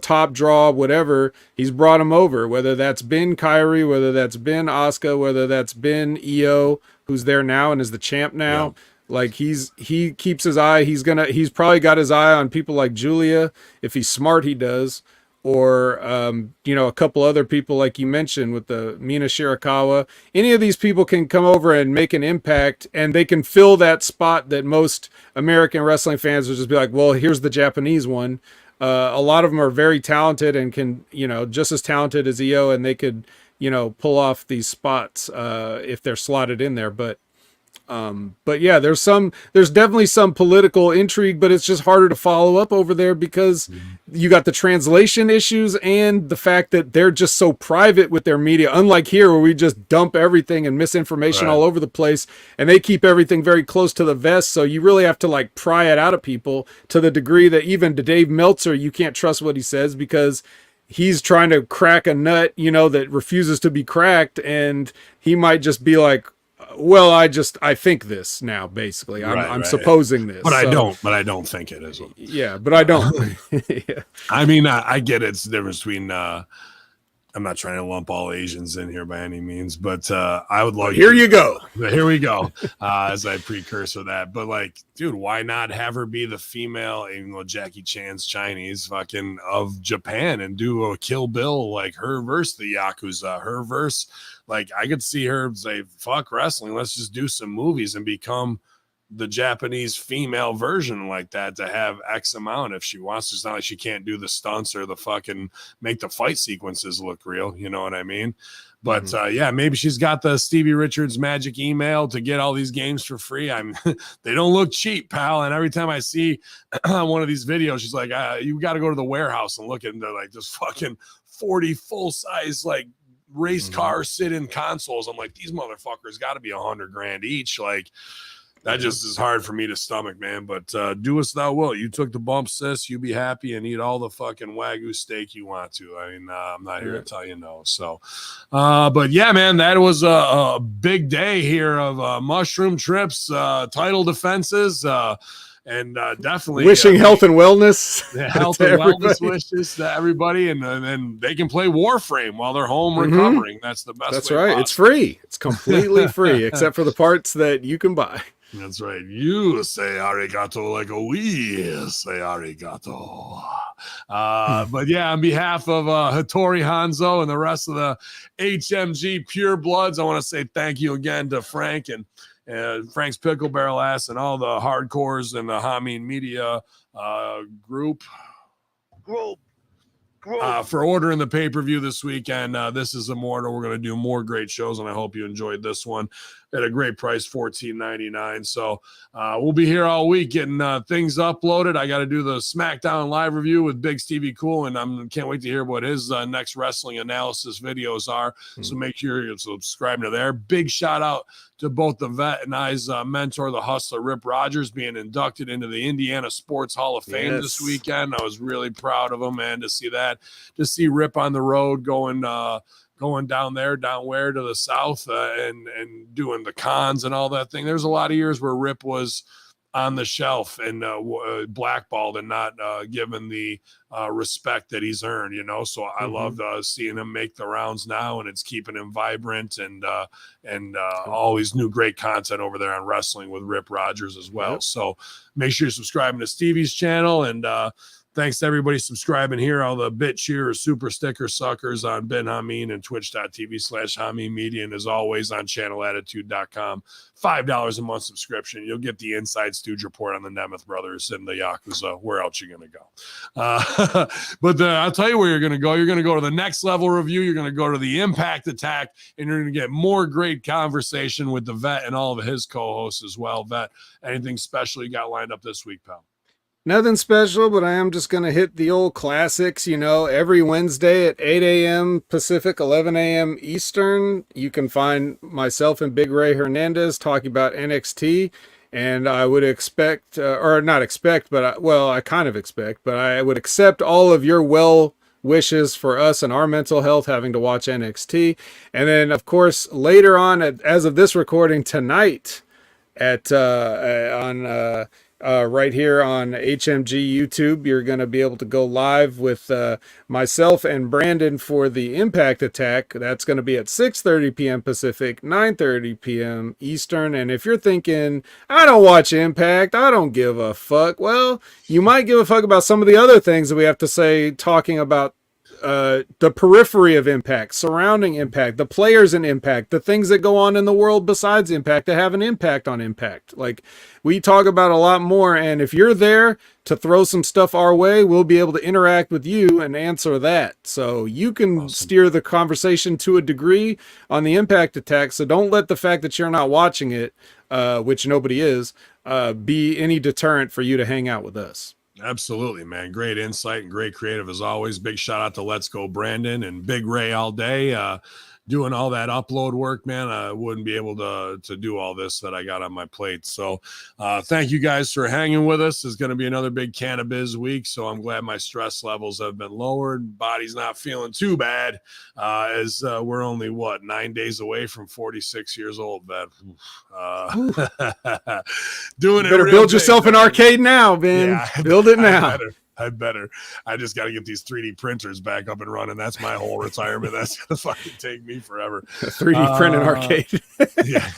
top draw, whatever, he's brought him over, whether that's been Kairi, whether that's been Asuka, whether that's been Io, who's there now and is the champ now. Yeah. Like he keeps his eye. He's probably got his eye on people like Julia. If he's smart, he does. Or, a couple other people like you mentioned with the Mina Shirakawa. Any of these people can come over and make an impact, and they can fill that spot that most American wrestling fans would just be like, well, here's the Japanese one. A lot of them are very talented and can, just as talented as Io, and they could, pull off these spots if they're slotted in there. But yeah, there's definitely some political intrigue, but it's just harder to follow up over there because you got the translation issues and the fact that they're just so private with their media, unlike here where we just dump everything and misinformation all over the place, and they keep everything very close to the vest. So you really have to like pry it out of people to the degree that even to Dave Meltzer, you can't trust what he says because he's trying to crack a nut, that refuses to be cracked. And he might just be like, well, I think this now, basically. I'm supposing this. But I don't think it is. Yeah, but I don't. Yeah. I mean, I get it. It's the difference between, I'm not trying to lump all Asians in here by any means, but I would like. Here you go. Here we go. As I precursor that. But like, dude, why not have her be the female, even though Jackie Chan's Chinese, fucking of Japan, and do a Kill Bill, like her versus the Yakuza, her versus. Like, I could see her say, fuck wrestling, let's just do some movies and become the Japanese female version like that to have X amount if she wants to. It's not like she can't do the stunts or the fucking make the fight sequences look real. You know what I mean? But yeah, maybe she's got the Stevie Richards magic email to get all these games for free. They don't look cheap, pal. And every time I see one of these videos, she's like, you got to go to the warehouse and look at like this fucking 40 full size, like, race car sit-in consoles. I'm like, these motherfuckers got to be $100,000 each. Like, that just is hard for me to stomach, man. But do as thou will. You took the bump, sis. You be happy and eat all the fucking Wagyu steak you want to. I mean, I'm not here to tell you no. So, but yeah, man, that was a big day here of mushroom trips, title defenses, and definitely wishing health and wellness, health and wellness wishes to everybody, and then they can play Warframe while they're home recovering. That's the best. That's right. Possible. It's free. It's completely free, except for the parts that you can buy. That's right. You say arigato like a we say arigato. But yeah, on behalf of Hattori Hanzo and the rest of the HMG Pure Bloods, I want to say thank you again to Frank and Frank's Pickle Barrel Ass and all the hardcores and the Hameen Media group for ordering the pay-per-view this weekend. This is Immortal. We're going to do more great shows, and I hope you enjoyed this one at a great price, $14.99. So we'll be here all week getting things uploaded. I got to do the SmackDown live review with Big Stevie Cool, and I can't wait to hear what his next wrestling analysis videos are. So make sure you're subscribing to there. Big shout out to both the vet and I's mentor, the hustler, Rip Rogers, being inducted into the Indiana Sports Hall of Fame this weekend. I was really proud of him, man, to see that, to see Rip on the road going down where to the south and doing the cons and all that thing. There's a lot of years where Rip was on the shelf and blackballed and not given the respect that he's earned, so I loved seeing him make the rounds now, and it's keeping him vibrant and always new great content over there on Wrestling with Rip Rogers as well. So make sure you're subscribing to Stevie's channel, and thanks to everybody subscribing here, all the bit cheers, super sticker suckers on Ben Hameen and twitch.tv/Hameen Media. And as always on channelattitude.com, $5 a month subscription. You'll get the Inside Stooge report on the Nemeth brothers and the Yakuza. Where else are you going to go? But I'll tell you where you're going to go. You're going to go to the Next Level review. You're going to go to the Impact Attack, and you're going to get more great conversation with the vet and all of his co-hosts as well. Vet, anything special you got lined up this week, pal? Nothing special, but I am just going to hit the old classics, every Wednesday at 8 a.m. Pacific, 11 a.m. Eastern. You can find myself and Big Ray Hernandez talking about NXT. And I would expect, or not expect, but I kind of expect, but I would accept all of your well wishes for us and our mental health having to watch NXT. And then, of course, later on, as of this recording tonight, right here on HMG YouTube, you're going to be able to go live with myself and Brandon for the Impact Attack. That's going to be at 6:30 p.m. Pacific, 9:30 p.m. Eastern. And if you're thinking, I don't watch Impact, I don't give a fuck, well, you might give a fuck about some of the other things that we have to say, talking about the periphery of Impact, surrounding Impact, the players in Impact, the things that go on in the world besides Impact that have an impact on Impact. Like, we talk about a lot more, and if you're there to throw some stuff our way, we'll be able to interact with you and answer that. So you can steer the conversation to a degree on the Impact Attack, so don't let the fact that you're not watching it, which nobody is, be any deterrent for you to hang out with us. Absolutely, man. Great insight and great creative as always. Big shout out to Let's Go Brandon and Big Ray all day. Doing all that upload work, man. I wouldn't be able to do all this that I got on my plate. So thank you guys for hanging with us. It's going to be another big Cannabis week. So I'm glad my stress levels have been lowered. Body's not feeling too bad as we're only, 9 days away from 46 years old, Vet. Doing it. Better build yourself an arcade now, Ben. Yeah, build it now. I better. I just got to get these 3D printers back up and running. That's my whole retirement. That's going to fucking take me forever. 3D printing arcade. Yeah,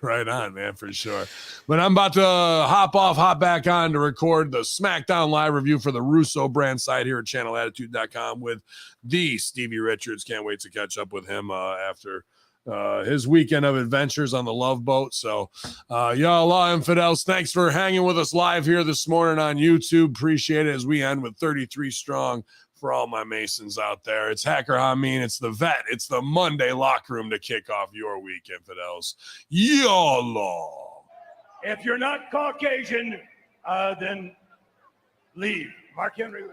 right on, man, for sure. But I'm about to hop back on to record the SmackDown live review for the Russo brand site here at channelattitude.com with the Stevie Richards. Can't wait to catch up with him after his weekend of adventures on the Love Boat. So y'all law infidels, thanks for hanging with us live here this morning on YouTube. Appreciate it as we end with 33 strong for all my Masons out there. It's Hacker Hameen, it's the Vet, it's the Monday locker room to kick off your week, infidels. YOLO. If you're not Caucasian, then leave. Mark Henry.